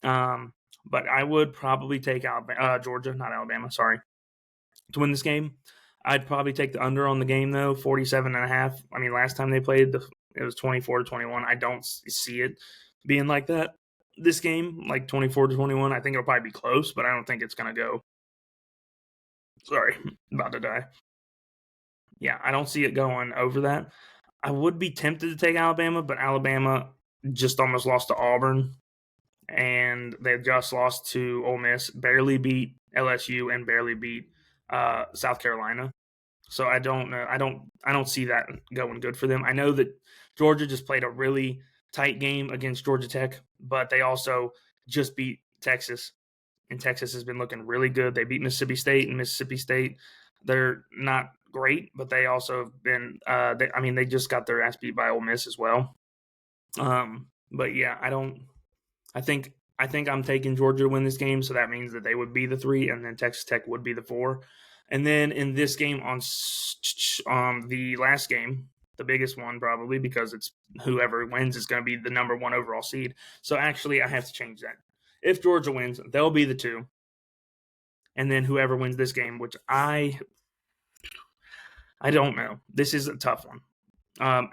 But I would probably take Georgia, not Alabama, sorry, to win this game. I'd probably take the under on the game, though, 47.5. I mean, last time they played, it was 24-21. I don't see it being like that. This game, like 24-21, I think it'll probably be close, but I don't think it's going to go. Sorry, about to die. Yeah, I don't see it going over that. I would be tempted to take Alabama, but Alabama just almost lost to Auburn, and they just lost to Ole Miss, barely beat LSU, and barely beat South Carolina. So I don't know. I don't see that going good for them. I know that Georgia just played a really tight game against Georgia Tech, but they also just beat Texas, and Texas has been looking really good. They beat Mississippi State, and Mississippi State, they're not great, but they also have been. They just got their ass beat by Ole Miss as well. But yeah, I think I'm taking Georgia to win this game, so that means that they would be the 3, and then Texas Tech would be the 4. And then in this game, on the last game, the biggest one probably, because it's whoever wins is going to be the number 1 overall seed. So actually, I have to change that. If Georgia wins, they'll be the 2. And then whoever wins this game, which I don't know. This is a tough one.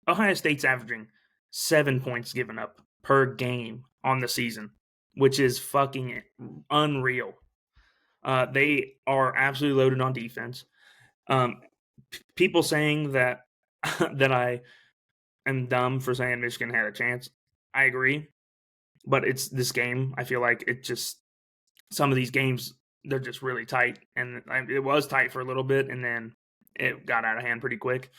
Ohio State's averaging 7 points given up per game on the season, which is fucking unreal. They are absolutely loaded on defense. People saying that that I am dumb for saying Michigan had a chance. I agree, but it's this game. I feel like it just some of these games they're just really tight, and it was tight for a little bit, and then it got out of hand pretty quick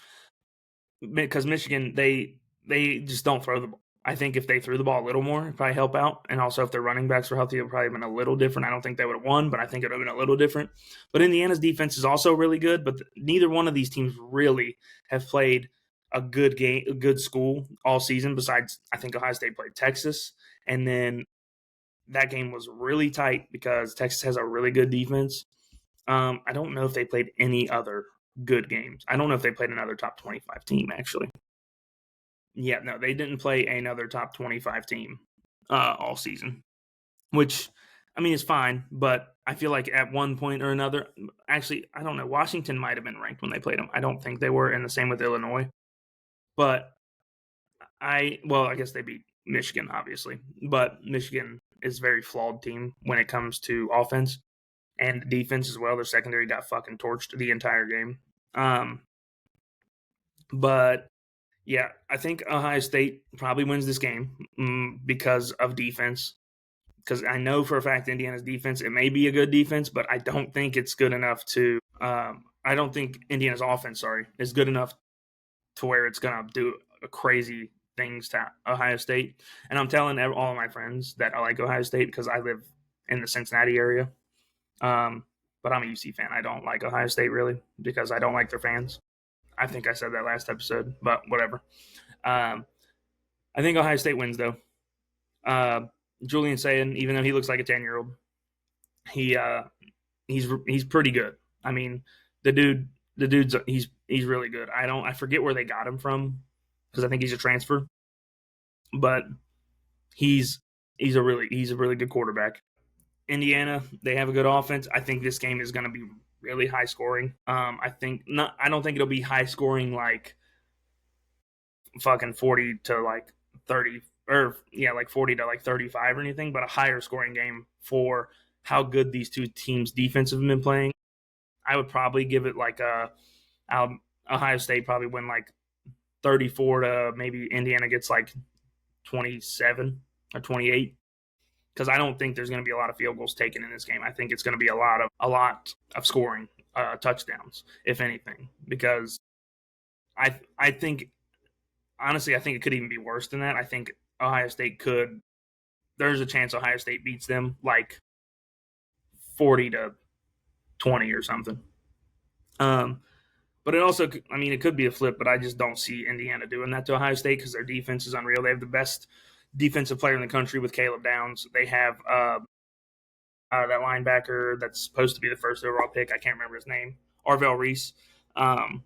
because Michigan they just don't throw the ball. I think if they threw the ball a little more, it'd probably help out. And also, if their running backs were healthy, it would probably have been a little different. I don't think they would have won, but I think it would have been a little different. But Indiana's defense is also really good, but neither one of these teams really have played a good game, a good school all season. Besides, I think Ohio State played Texas, and then that game was really tight because Texas has a really good defense. I don't know if they played any other good games. I don't know if they played another top 25 team, actually. Yeah, no, they didn't play another top 25 team all season, which, I mean, is fine, but I feel like at one point or another, actually, I don't know, Washington might have been ranked when they played them. I don't think they were, and the same with Illinois. But I guess they beat Michigan, obviously, but Michigan is a very flawed team when it comes to offense and defense as well. Their secondary got fucking torched the entire game. But yeah, I think Ohio State probably wins this game because of defense. Because I know for a fact Indiana's defense, it may be a good defense, but I don't think it's good enough to. I don't think Indiana's offense, is good enough to where it's going to do crazy things to Ohio State. And I'm telling all of my friends that I like Ohio State because I live in the Cincinnati area. But I'm a UC fan. I don't like Ohio State really because I don't like their fans. I think I said that last episode, but whatever. I think Ohio State wins though. Uh, Julian Sayin, even though he looks like a 10-year-old, he he's pretty good. I mean, the dude's he's really good. I forget where they got him from because I think he's a transfer, but he's he's a really good quarterback. Indiana, they have a good offense. I think this game is going to be really high scoring. I don't think it'll be high scoring like fucking 40 to like 30 or yeah, like 40 to like 35 or anything, but a higher scoring game for how good these two teams defense have been playing. I would probably give it like Ohio State probably win like 34 to maybe Indiana gets like 27 or 28 because I don't think there's going to be a lot of field goals taken in this game. I think it's going to be a lot of scoring touchdowns, if anything, because I think honestly I think it could even be worse than that. I think Ohio State could. There's a chance Ohio State beats them like 40-20 or something. Um, but it also, I mean, it could be a flip, but I just don't see Indiana doing that to Ohio State because their defense is unreal. They have the best defensive player in the country with Caleb Downs. They have that linebacker that's supposed to be the first overall pick. I can't remember his name. Arvell Reese. Um,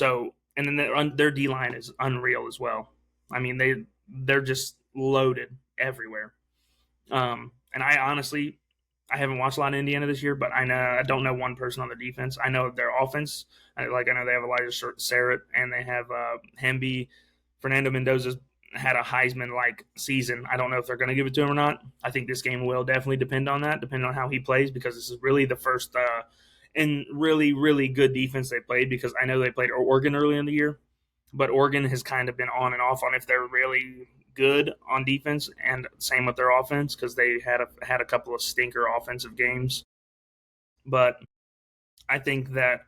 and then their D line is unreal as well. I mean, they're just loaded everywhere. And I honestly, I haven't watched a lot of Indiana this year, but I don't know one person on the defense. I know their offense. I know they have Elijah Sarrett and they have Hemby. Fernando Mendoza's had a Heisman like season. I don't know if they're going to give it to him or not. I think this game will definitely depend on that, depending on how he plays, because this is really the first and really really good defense they played. Because I know they played Oregon early in the year, but Oregon has kind of been on and off on if they're really good on defense, and same with their offense because they had a couple of stinker offensive games. But I think that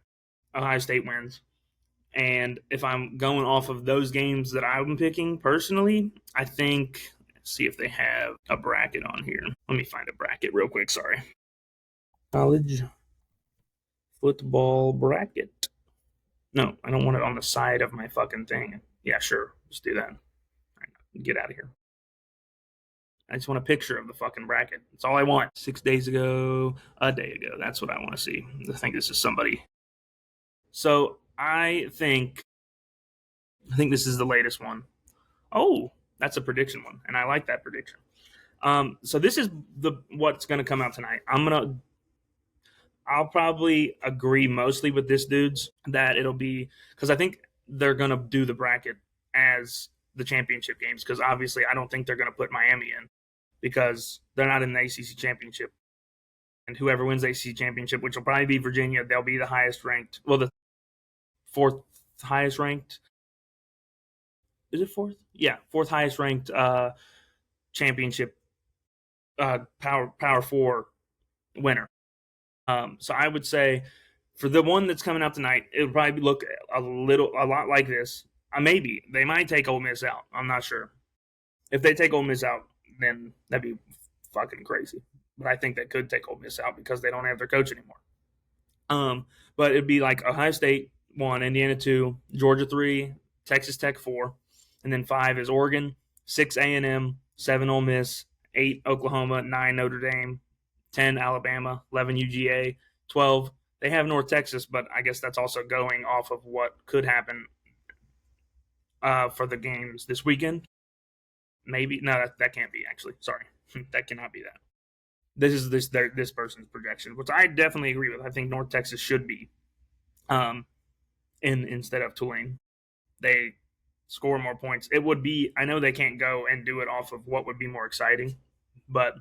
Ohio State wins. And if I'm going off of those games that I'm picking personally, I think see if they have a bracket on here. Let me find a bracket real quick. Sorry. College football bracket. No, I don't want it on the side of my fucking thing. Yeah, sure. Let's do that. Get out of here. I just want a picture of the fucking bracket. That's all I want. 6 days ago, a day ago. That's what I want to see. I think this is somebody. So I think this is the latest one. Oh, that's a prediction one, and I like that prediction. So this is what's going to come out tonight. I'll probably agree mostly with this dude's that it'll be because I think they're going to do the bracket as the championship games because obviously I don't think they're going to put Miami in because they're not in the ACC championship. And whoever wins the ACC championship, which will probably be Virginia, they'll be the highest ranked. Well, the fourth highest ranked. Is it fourth? Yeah, fourth highest ranked championship Power Four winner. So I would say for the one that's coming out tonight, it would probably look a lot like this. Maybe they might take Ole Miss out. I'm not sure. If they take Ole Miss out, then that'd be fucking crazy. But I think they could take Ole Miss out because they don't have their coach anymore. But it'd be like Ohio State 1, Indiana 2, Georgia 3, Texas Tech 4, and then 5 is Oregon, 6 A&M, 7 Ole Miss, 8 Oklahoma, 9 Notre Dame, 10 Alabama, 11 UGA, 12 they have North Texas, but I guess that's also going off of what could happen for the games this weekend. Maybe no, that can't be actually. Sorry, that cannot be that. This is this person's projection, which I definitely agree with. I think North Texas should be in instead of Tulane. They score more points. It would be. I know they can't go and do it off of what would be more exciting, but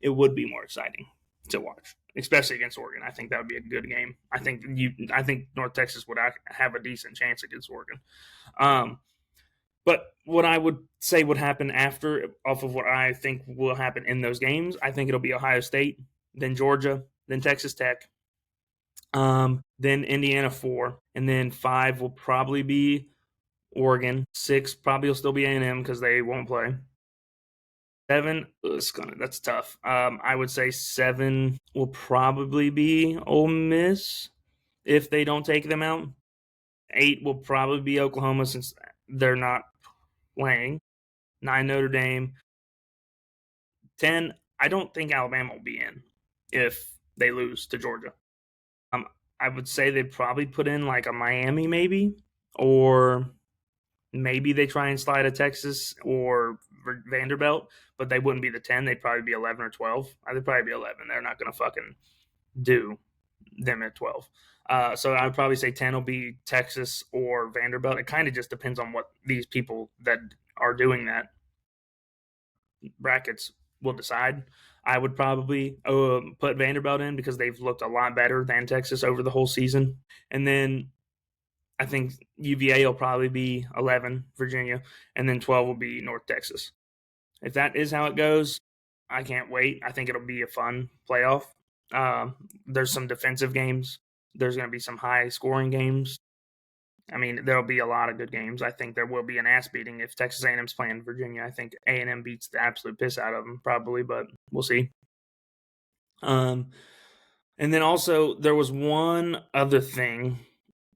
it would be more exciting to watch, especially against Oregon. I think that would be a good game. I think North Texas would have a decent chance against Oregon. But what I would say would happen after, off of what I think will happen in those games, I think it'll be Ohio State, then Georgia, then Texas Tech, then Indiana 4, and then 5 will probably be Oregon. 6 probably will still be A&M because they won't play. 7, that's tough. I would say 7 will probably be Ole Miss if they don't take them out. 8 will probably be Oklahoma since they're not playing. 9 Notre Dame, 10. I don't think Alabama will be in if they lose to Georgia. I would say they'd probably put in like a Miami maybe, or maybe they try and slide a Texas or Vanderbilt, but they wouldn't be the 10. They'd probably be 11 or 12. They'd probably be 11. They're not going to fucking do them at 12. So I would probably say 10 will be Texas or Vanderbilt. It kind of just depends on what these people that are doing that brackets will decide. I would probably put Vanderbilt in because they've looked a lot better than Texas over the whole season. And then I think UVA will probably be 11, Virginia, and then 12 will be North Texas. If that is how it goes, I can't wait. I think it'll be a fun playoff. There's some defensive games. There's going to be some high scoring games. I mean, there'll be a lot of good games. I think there will be an ass beating if Texas A&M's playing Virginia. I think A&M beats the absolute piss out of them probably, but we'll see. And then also there was one other thing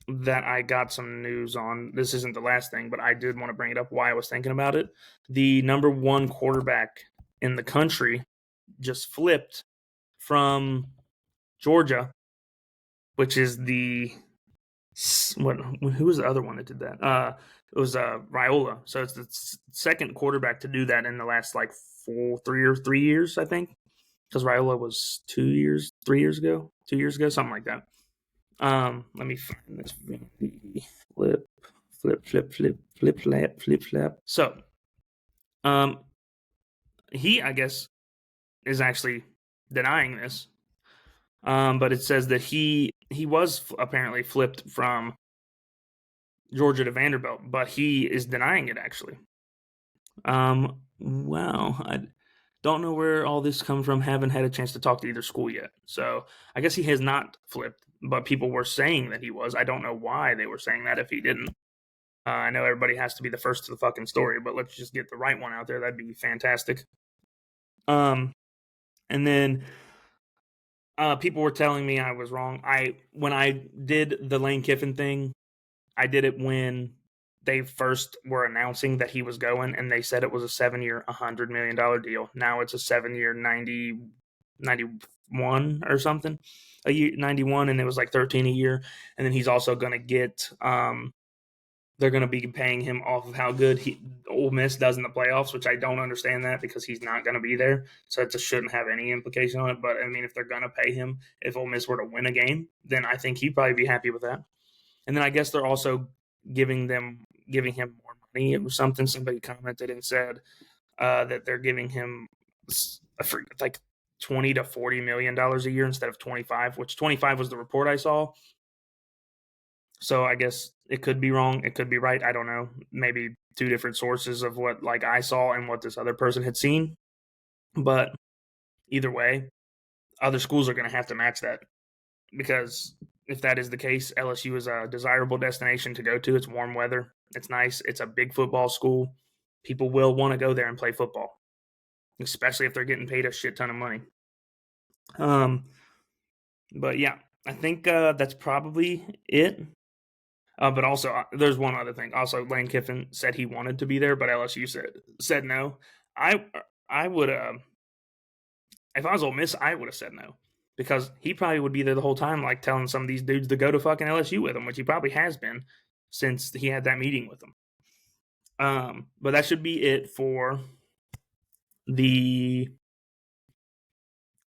that I got some news on. This isn't the last thing, but I did want to bring it up why I was thinking about it. The number one quarterback in the country just flipped from Georgia, which is the who was the other one that did that? It was Raiola. So it's the second quarterback to do that in the last like 3 years, I think. Because Raiola was 3 years ago, something like that. Let me find this. Flip. So, he, I guess, is actually denying this. But it says that he was apparently flipped from Georgia to Vanderbilt, but he is denying it actually. Wow. I don't know where all this comes from. Haven't had a chance to talk to either school yet. So I guess he has not flipped, but people were saying that he was. I don't know why they were saying that if he didn't. I know everybody has to be the first to the fucking story, but let's just get the right one out there. That'd be fantastic. And then people were telling me I was wrong. When I did the Lane Kiffin thing, I did it when they first were announcing that he was going, and they said it was a 7-year, $100 million deal. Now it's a 7-year, 91 or something, a year 91, and it was like 13 a year. And then he's also going to get they're going to be paying him off of how good Ole Miss does in the playoffs, which I don't understand that because he's not going to be there. So it just shouldn't have any implication on it. But I mean, if they're going to pay him, if Ole Miss were to win a game, then I think he'd probably be happy with that. And then I guess they're also giving him more money. It was something somebody commented and said that they're giving him like $20 to $40 million a year instead of 25, which 25 was the report I saw. So I guess it could be wrong. It could be right. I don't know. Maybe two different sources of what like I saw and what this other person had seen. But either way, other schools are going to have to match that because if that is the case, LSU is a desirable destination to go to. It's warm weather. It's nice. It's a big football school. People will want to go there and play football, especially if they're getting paid a shit ton of money. But yeah, I think that's probably it. But also, there's one other thing. Also, Lane Kiffin said he wanted to be there, but LSU said no. I would if I was Ole Miss, I would have said no because he probably would be there the whole time, like telling some of these dudes to go to fucking LSU with him, which he probably has been since he had that meeting with them. But that should be it for the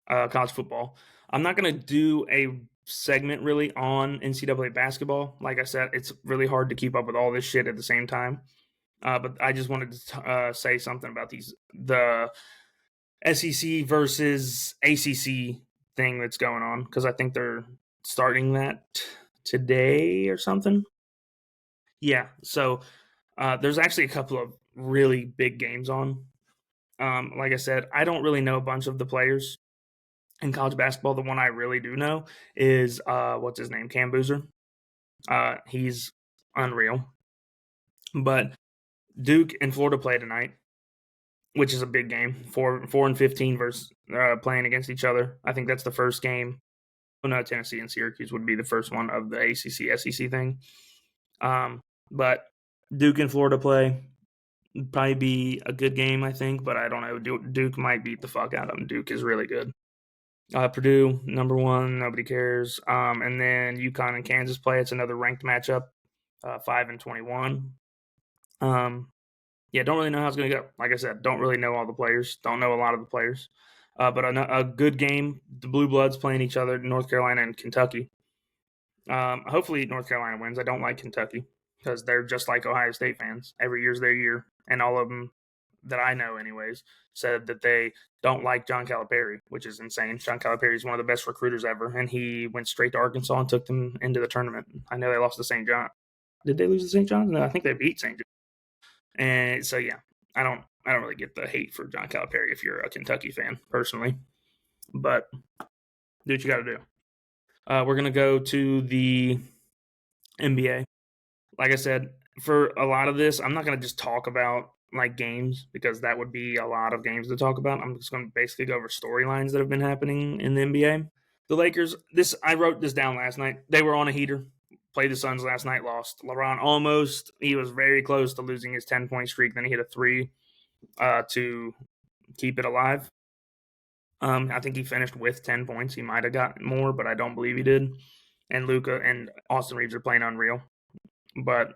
college football. I'm not gonna do a segment really on NCAA basketball. Like I said, it's really hard to keep up with all this shit at the same time. But I just wanted to say something about the SEC versus ACC thing that's going on because I think they're starting that today or something. Yeah, so there's actually a couple of really big games on. Like I said, I don't really know a bunch of the players in college basketball. The one I really do know is what's his name, Cam Boozer. He's unreal. But Duke and Florida play tonight, which is a big game. 4-15 versus playing against each other. I think that's the first game. Oh no, Tennessee and Syracuse would be the first one of the ACC SEC thing. But Duke and Florida play. Probably be a good game, I think, but I don't know. Duke might beat the fuck out of them. Duke is really good. Purdue, number one, nobody cares. And then UConn and Kansas play. It's another ranked matchup, 5-21. Yeah, don't really know how it's going to go. Like I said, don't really know all the players. Don't know a lot of the players. But a good game. The Blue Bloods playing each other, North Carolina and Kentucky. Hopefully North Carolina wins. I don't like Kentucky because they're just like Ohio State fans. Every year's their year, and all of them that I know, anyways, said that they don't like John Calipari, which is insane. John Calipari is one of the best recruiters ever, and he went straight to Arkansas and took them into the tournament. I know they lost to St. John. Did they lose to St. John's? No, I think they beat St. John. And so yeah, I don't really get the hate for John Calipari if you're a Kentucky fan, personally. But do what you got to do. We're gonna go to the NBA. Like I said, for a lot of this, I'm not gonna just talk about like games because that would be a lot of games to talk about. I'm just gonna basically go over storylines that have been happening in the NBA. The Lakers. I wrote this down last night. They were on a heater. Played the Suns last night, lost. LeBron he was very close to losing his 10-point streak. Then he hit a three to keep it alive. I think he finished with 10 points. He might have got more, but I don't believe he did. And Luka and Austin Reeves are playing unreal. But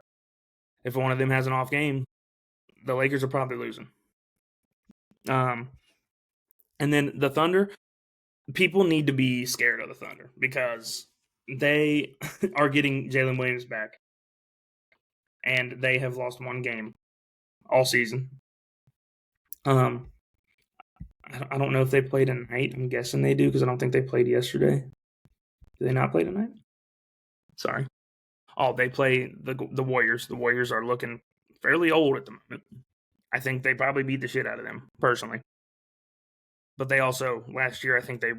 if one of them has an off game, the Lakers are probably losing. And then the Thunder, people need to be scared of the Thunder because they are getting Jalen Williams back. And they have lost one game all season. I don't know if they play tonight. I'm guessing they do because I don't think they played yesterday. Do they not play tonight? Sorry. Oh, they play the Warriors. The Warriors are looking fairly old at the moment. I think they probably beat the shit out of them, personally. But they also, last year, I think they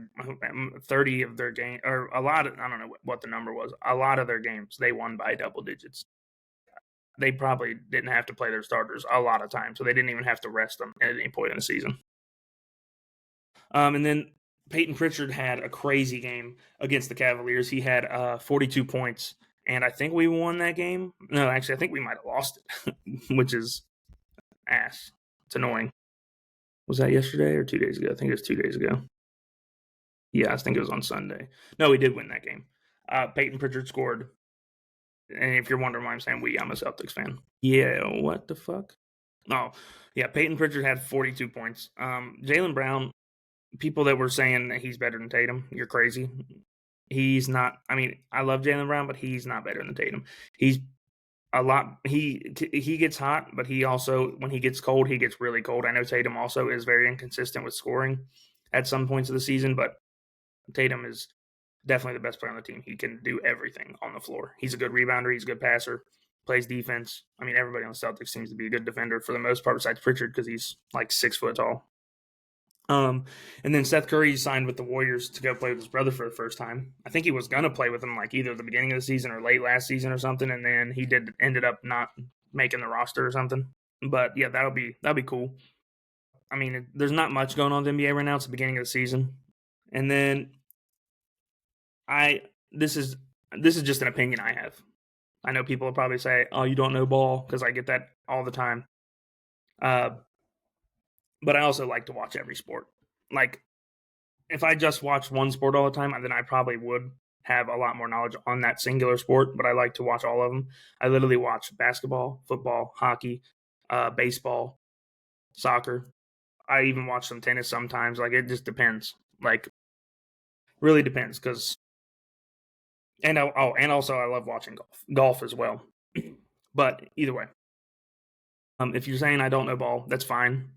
30 of their game, or a lot of, I don't know what the number was, a lot of their games, they won by double digits. They probably didn't have to play their starters a lot of times, so they didn't even have to rest them at any point in the season. And then Peyton Pritchard had a crazy game against the Cavaliers. He had 42 points, and I think we won that game. No, actually, I think we might have lost it, which is ass. It's annoying. Was that yesterday or 2 days ago? I think it was 2 days ago. Yeah, I think it was on Sunday. No, we did win that game. Peyton Pritchard scored. And if you're wondering why I'm saying I'm a Celtics fan. Yeah, what the fuck? Oh, yeah, Peyton Pritchard had 42 points. Jaylen Brown, people that were saying that he's better than Tatum, you're crazy. He's not. I mean, I love Jaylen Brown, but he's not better than Tatum. He's a lot. He gets hot, but he also, when he gets cold, he gets really cold. I know Tatum also is very inconsistent with scoring at some points of the season, but Tatum is definitely the best player on the team. He can do everything on the floor. He's a good rebounder. He's a good passer. Plays defense. I mean, everybody on the Celtics seems to be a good defender for the most part, besides Pritchard because he's like 6 foot tall. And then Seth Curry signed with the Warriors to go play with his brother for the first time. I think he was gonna play with him like either the beginning of the season or late last season or something, and then he ended up not making the roster or something. But yeah, that'll be cool. I mean, there's not much going on in the NBA right now. It's the beginning of the season, and then this is just an opinion I have. I know people will probably say, "Oh, you don't know ball," because I get that all the time. But I also like to watch every sport. Like, if I just watched one sport all the time, then I probably would have a lot more knowledge on that singular sport, but I like to watch all of them. I literally watch basketball, football, hockey, baseball, soccer. I even watch some tennis sometimes. Like, it just depends. Like, really depends. And also I love watching golf as well. But either way, if you're saying I don't know ball, that's fine.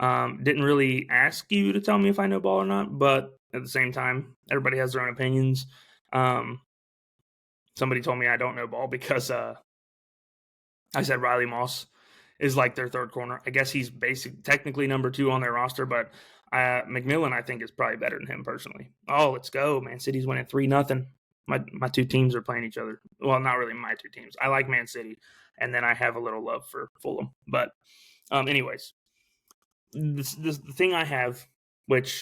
Didn't really ask you to tell me if I know ball or not, but at the same time, everybody has their own opinions. Somebody told me I don't know ball because I said Riley Moss is like their third corner. I guess he's technically number 2 on their roster, but McMillan I think is probably better than him personally. Oh, let's go, Man City's winning 3-0. My two teams are playing each other. Well, not really my two teams. I like Man City, and then I have a little love for Fulham. But anyways, the thing I have, which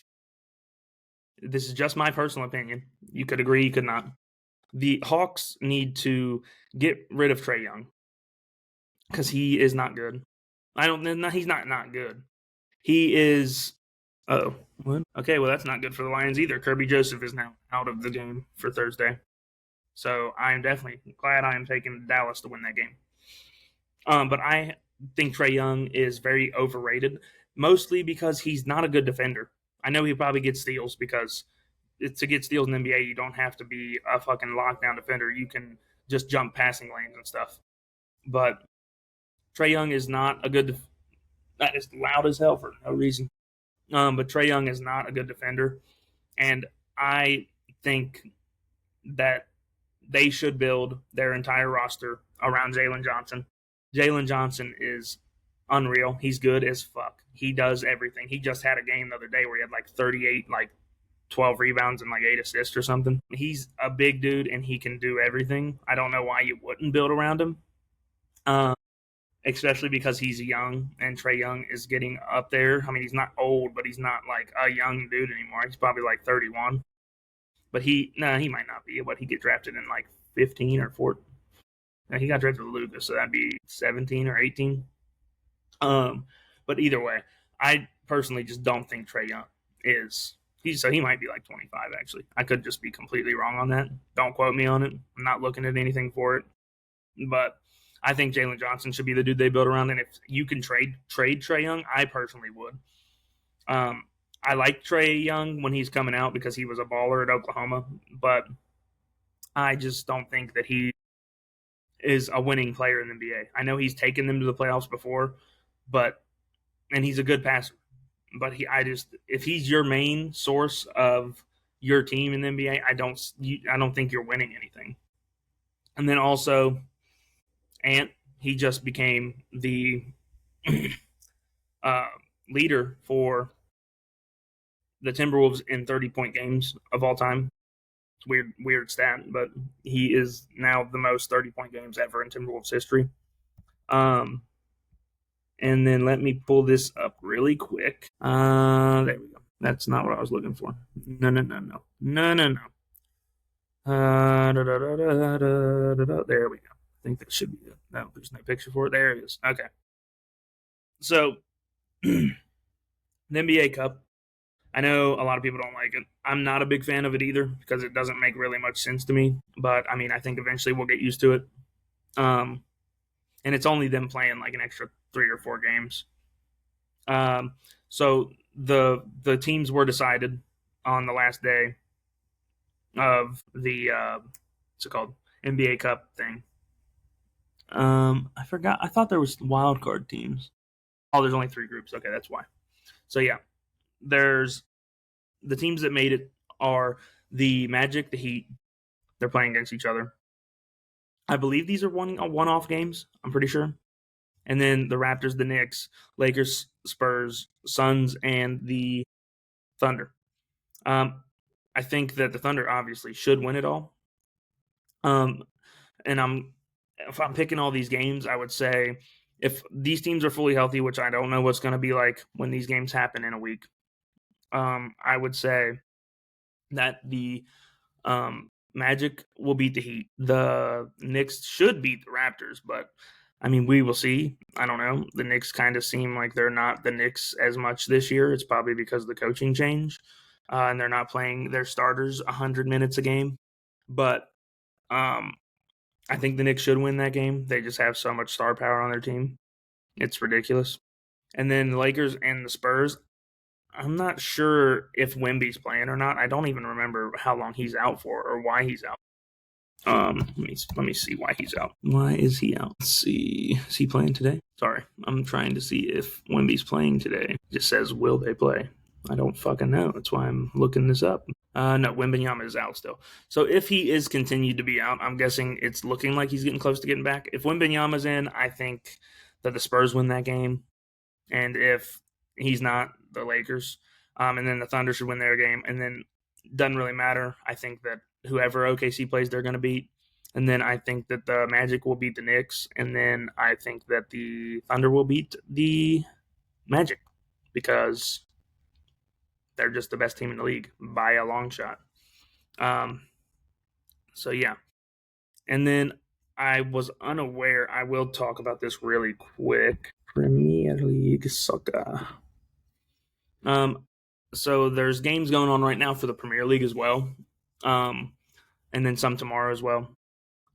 this is just my personal opinion. You could agree, you could not. The Hawks need to get rid of Trae Young because he is not good. I don't. No, he's not good. He is. Oh, what? Okay, well that's not good for the Lions either. Kirby Joseph is now out of the game for Thursday, so I'm definitely glad I am taking Dallas to win that game. But I think Trey Young is very overrated, mostly because he's not a good defender. I know he probably gets steals because to get steals in the NBA, you don't have to be a fucking lockdown defender. You can just jump passing lanes and stuff. But Trey Young is not a good. That is loud as hell for no reason. But Trey Young is not a good defender, and I think that they should build their entire roster around Jalen Johnson. Jalen Johnson is unreal. He's good as fuck. He does everything. He just had a game the other day where he had like 38, like 12 rebounds and like 8 assists or something. He's a big dude and he can do everything. I don't know why you wouldn't build around him. Um, Especially because he's young and Trey Young is getting up there. I mean, he's not old, but he's not like a young dude anymore. He's probably like 31. But he might not be. But he get drafted in like 15 or 14. Now, he got drafted to Lucas, so that'd be 17 or 18. But either way, I personally just don't think Trey Young is. He might be like 25 actually. I could just be completely wrong on that. Don't quote me on it. I'm not looking at anything for it. But I think Jalen Johnson should be the dude they build around. And if you can trade Trey Young, I personally would. I like Trey Young when he's coming out because he was a baller at Oklahoma, but I just don't think that he is a winning player in the NBA. I know he's taken them to the playoffs before, but and he's a good passer. But if he's your main source of your team in the NBA, I don't think you're winning anything. And then also, Ant, he just became the uh, leader for the Timberwolves in 30-point games of all time. It's weird stat, but he is now the most 30-point games ever in Timberwolves history. And then let me pull this up really quick. There we go. That's not what I was looking for. No. There we go. I think that should be it. No, there's no picture for it. There it is. Okay. So, the NBA Cup. I know a lot of people don't like it. I'm not a big fan of it either because it doesn't make really much sense to me. But I mean, I think eventually we'll get used to it. And it's only them playing like an extra 3 or 4 games. So the teams were decided on the last day of the what's it called, NBA Cup thing. I forgot. I thought there was wild card teams. Oh, there's only 3 groups. Okay, that's why. So yeah, there's the teams that made it are the Magic, the Heat. They're playing against each other. I believe these are one-off games. I'm pretty sure. And then the Raptors, the Knicks, Lakers, Spurs, Suns, and the Thunder. I think that the Thunder obviously should win it all. And if I'm picking all these games, I would say if these teams are fully healthy, which I don't know what's going to be like when these games happen in a week, I would say that the Magic will beat the Heat. The Knicks should beat the Raptors, but I mean, we will see. I don't know. The Knicks kind of seem like they're not the Knicks as much this year. It's probably because of the coaching change, and they're not playing their starters 100 minutes a game. But I think the Knicks should win that game. They just have so much star power on their team. It's ridiculous. And then the Lakers and the Spurs. I'm not sure if Wemby's playing or not. I don't even remember how long he's out for or why he's out. Let me see why he's out. Why is he out? Let's see. Is he playing today? Sorry, I'm trying to see if Wemby's playing today. It just says, will they play? I don't fucking know. That's why I'm looking this up. No, Wembanyama is out still. So if he is continued to be out, I'm guessing it's looking like he's getting close to getting back. If Wembanyama's in, I think that the Spurs win that game. And if he's not, the Lakers. And then the Thunder should win their game. And then doesn't really matter. I think that whoever OKC plays, they're going to beat. And then I think that the Magic will beat the Knicks. And then I think that the Thunder will beat the Magic because they're just the best team in the league by a long shot. So, yeah. And then I was unaware. I will talk about this really quick. Premier League soccer. So there's games going on right now for the Premier League as well, and then some tomorrow as well.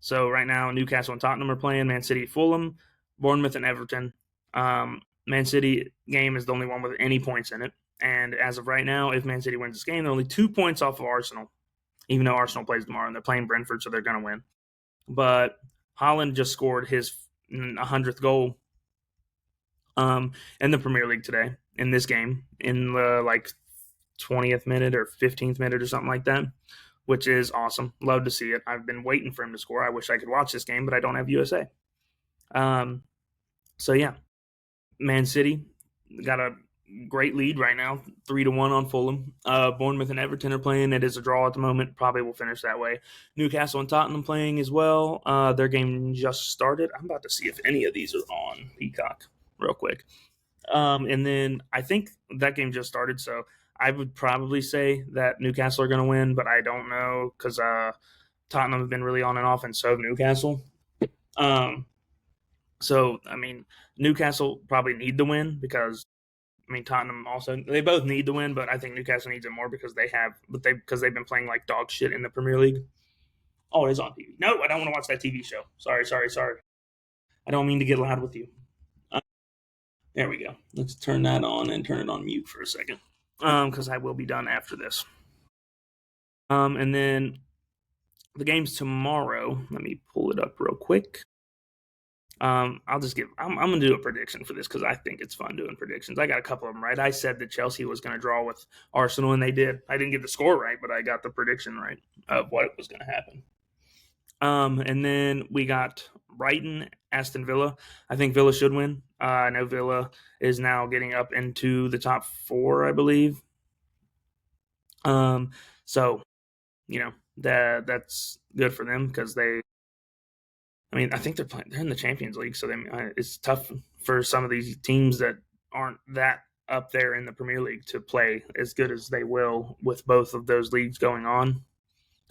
So right now, Newcastle and Tottenham are playing. Man City, Fulham, Bournemouth, and Everton. Man City game is the only one with any points in it. And as of right now, if Man City wins this game, they're only 2 points off of Arsenal, even though Arsenal plays tomorrow and they're playing Brentford, so they're going to win. But Haaland just scored his 100th goal in the Premier League today in this game in the 20th minute or 15th minute or something like that, which is awesome. Love to see it. I've been waiting for him to score. I wish I could watch this game, but I don't have USA. So yeah, Man City got a great lead right now, 3-1 on Fulham. Bournemouth and Everton are playing. It is a draw at the moment. Probably will finish that way. Newcastle and Tottenham playing as well. Their game just started. I'm about to see if any of these are on Peacock real quick. And then I think that game just started, so I would probably say that Newcastle are going to win, but I don't know because Tottenham have been really on and off, and so have Newcastle. So I mean, Newcastle probably need the win because Tottenham also they both need the win, but I think Newcastle needs it more because they've been playing like dog shit in the Premier League. Oh, it is on TV. No, I don't want to watch that TV show. Sorry. I don't mean to get loud with you. There we go. Let's turn that on and turn it on mute for a second, because I will be done after this. And then the game's tomorrow. Let me pull it up real quick. I'm gonna do a prediction for this because I think it's fun doing predictions. I got a couple of them right. I said that Chelsea was going to draw with Arsenal, and they did. I didn't get the score right, but I got the prediction right of what was going to happen. And then we got Brighton, Aston Villa. I think Villa should win. I know Villa is now getting up into the top 4, I believe. So that's good for them because I think they're in the Champions League, so it's tough for some of these teams that aren't that up there in the Premier League to play as good as they will with both of those leagues going on.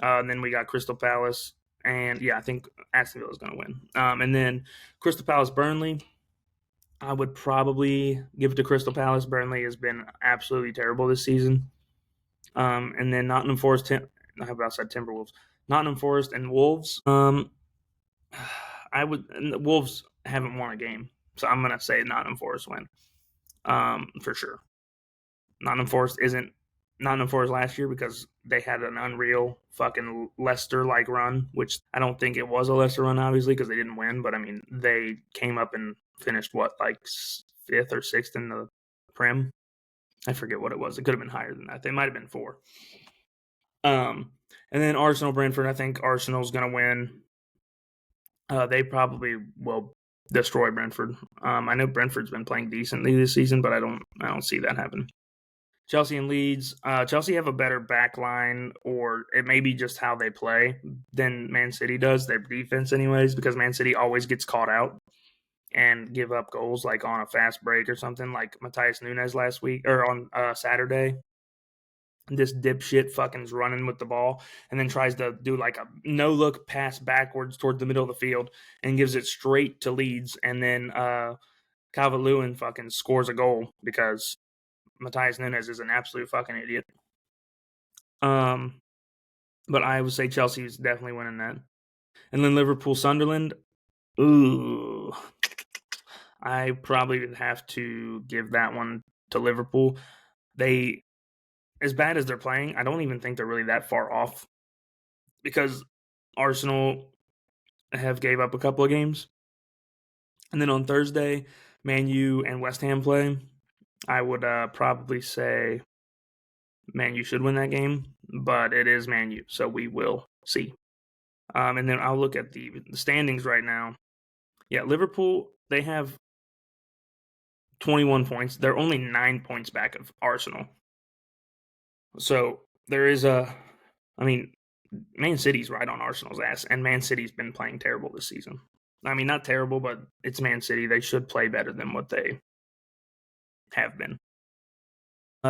And then we got Crystal Palace, and I think Aston Villa is going to win. And then Crystal Palace, Burnley. I would probably give it to Crystal Palace. Burnley has been absolutely terrible this season. And then Nottingham Forest. I said Timberwolves. Nottingham Forest and Wolves. The Wolves haven't won a game, so I'm gonna say Nottingham Forest win. For sure. Nottingham Forest isn't Nottingham Forest last year because they had an unreal fucking Leicester-like run, which I don't think it was a Leicester run, obviously, because they didn't win. But they came up and finished 5th or 6th in the Prem. I forget what it was. It could have been higher than that. They might have been 4. And then Arsenal, Brentford. I think Arsenal's gonna win. They probably will destroy Brentford. I know Brentford's been playing decently this season, but I don't see that happen. Chelsea and Leeds. Chelsea have a better back line, or it may be just how they play than Man City does, their defense anyways, because Man City always gets caught out and give up goals like on a fast break or something, like Matthias Nunes last week or on Saturday. This dipshit fucking's running with the ball and then tries to do like a no-look pass backwards towards the middle of the field and gives it straight to Leeds. And then Calvert-Lewin fucking scores a goal because Matthias Nunes is an absolute fucking idiot. But I would say Chelsea is definitely winning that. And then Liverpool-Sunderland. Ooh. I probably would have to give that one to Liverpool. As bad as they're playing, I don't even think they're really that far off because Arsenal have gave up a couple of games. And then on Thursday, Man U and West Ham play. I would probably say Man U should win that game, but it is Man U, so we will see. And then I'll look at the standings right now. Yeah, Liverpool, they have 21 points. They're only 9 points back of Arsenal. So there is Man City's right on Arsenal's ass, and Man City's been playing terrible this season. Not terrible, but it's Man City. They should play better than what they have been.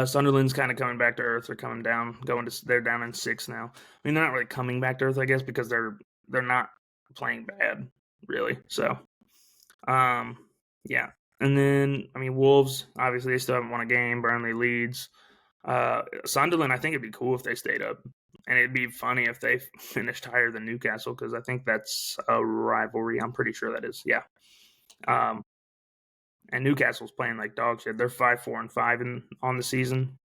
Sunderland's kind of coming back to earth. They're coming down, they're down in 6th now. They're not really coming back to earth, I guess, because they're not playing bad, really. So, yeah. And then, I mean, Wolves, obviously, they still haven't won a game. Burnley leads. Sunderland, I think it'd be cool if they stayed up. And it'd be funny if they finished higher than Newcastle because I think that's a rivalry. I'm pretty sure that is. Yeah. And Newcastle's playing like dog shit. They're 5-4-5 on the season.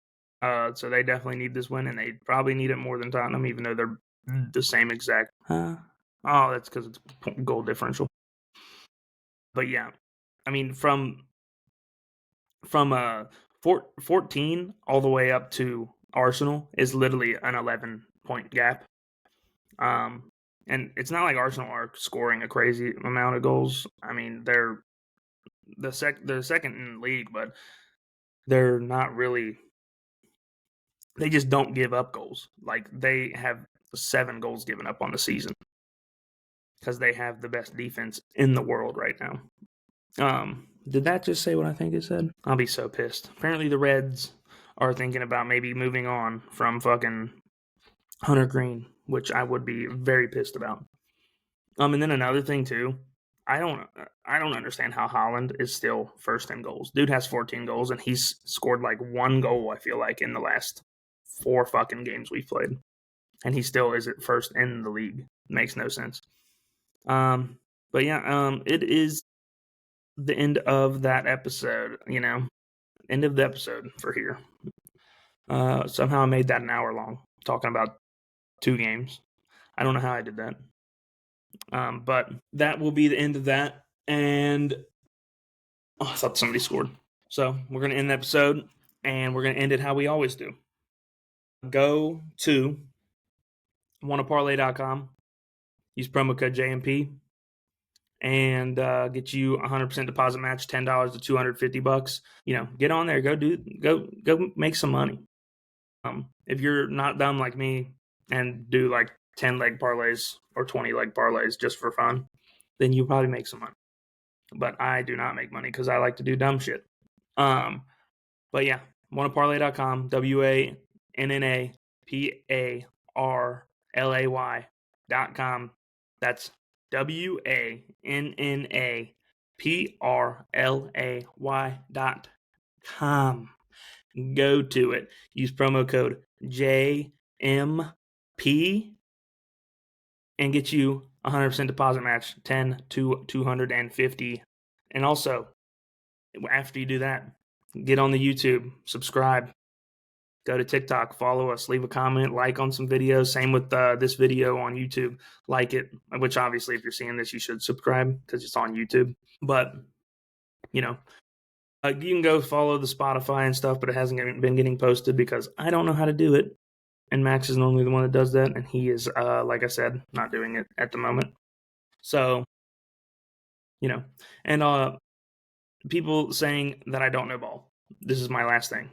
So they definitely need this win, and they probably need it more than Tottenham, even though they're the same exact. Oh, that's because it's goal differential. But yeah, I mean, from 14 all the way up to Arsenal is literally an 11-point gap. And it's not like Arsenal are scoring a crazy amount of goals. I mean, they're second in the league, but they're not really. They just don't give up goals. Like, they have 7 goals given up on the season because they have the best defense in the world right now. Did that just say what I think it said? I'll be so pissed. Apparently the Reds are thinking about maybe moving on from fucking Hunter Green, which I would be very pissed about. And then another thing too, I don't understand how Haaland is still first in goals. Dude has 14 goals and he's scored like 1 goal, I feel like, in the last 4 fucking games we've played. And he still is at first in the league. Makes no sense. But yeah, it is the end of that episode, end of the episode for here. Somehow I made that an hour long, talking about 2 games. I don't know how I did that. But that will be the end of that. And I thought somebody scored. So we're going to end the episode, and we're going to end it how we always do. Go to wannaparlay.com, use promo code JMP, and get you 100% deposit match, $10 to $250. Get on there, go make some money. If you're not dumb like me and do like 10 leg parlays or 20 leg parlays just for fun, then you probably make some money. But I do not make money because I like to do dumb shit. But yeah, wannaparlay.com, WANNAPARLAY.com. That's WANNAPRLAY.com. Go to it. Use promo code JMP and get you 100% deposit match, 10 to 250. And also, after you do that, get on the YouTube, subscribe, go to TikTok, follow us, leave a comment, like on some videos. Same with this video on YouTube. Like it, which obviously if you're seeing this, you should subscribe because it's on YouTube. But, you can go follow the Spotify and stuff, but it hasn't been getting posted because I don't know how to do it. And Max is normally the one that does that, and he is, like I said, not doing it at the moment. So, and people saying that I don't know ball. This is my last thing.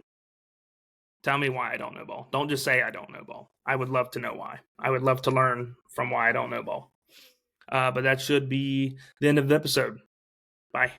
Tell me why I don't know ball. Don't just say I don't know ball. I would love to know why. I would love to learn from why I don't know ball. But that should be the end of the episode. Bye.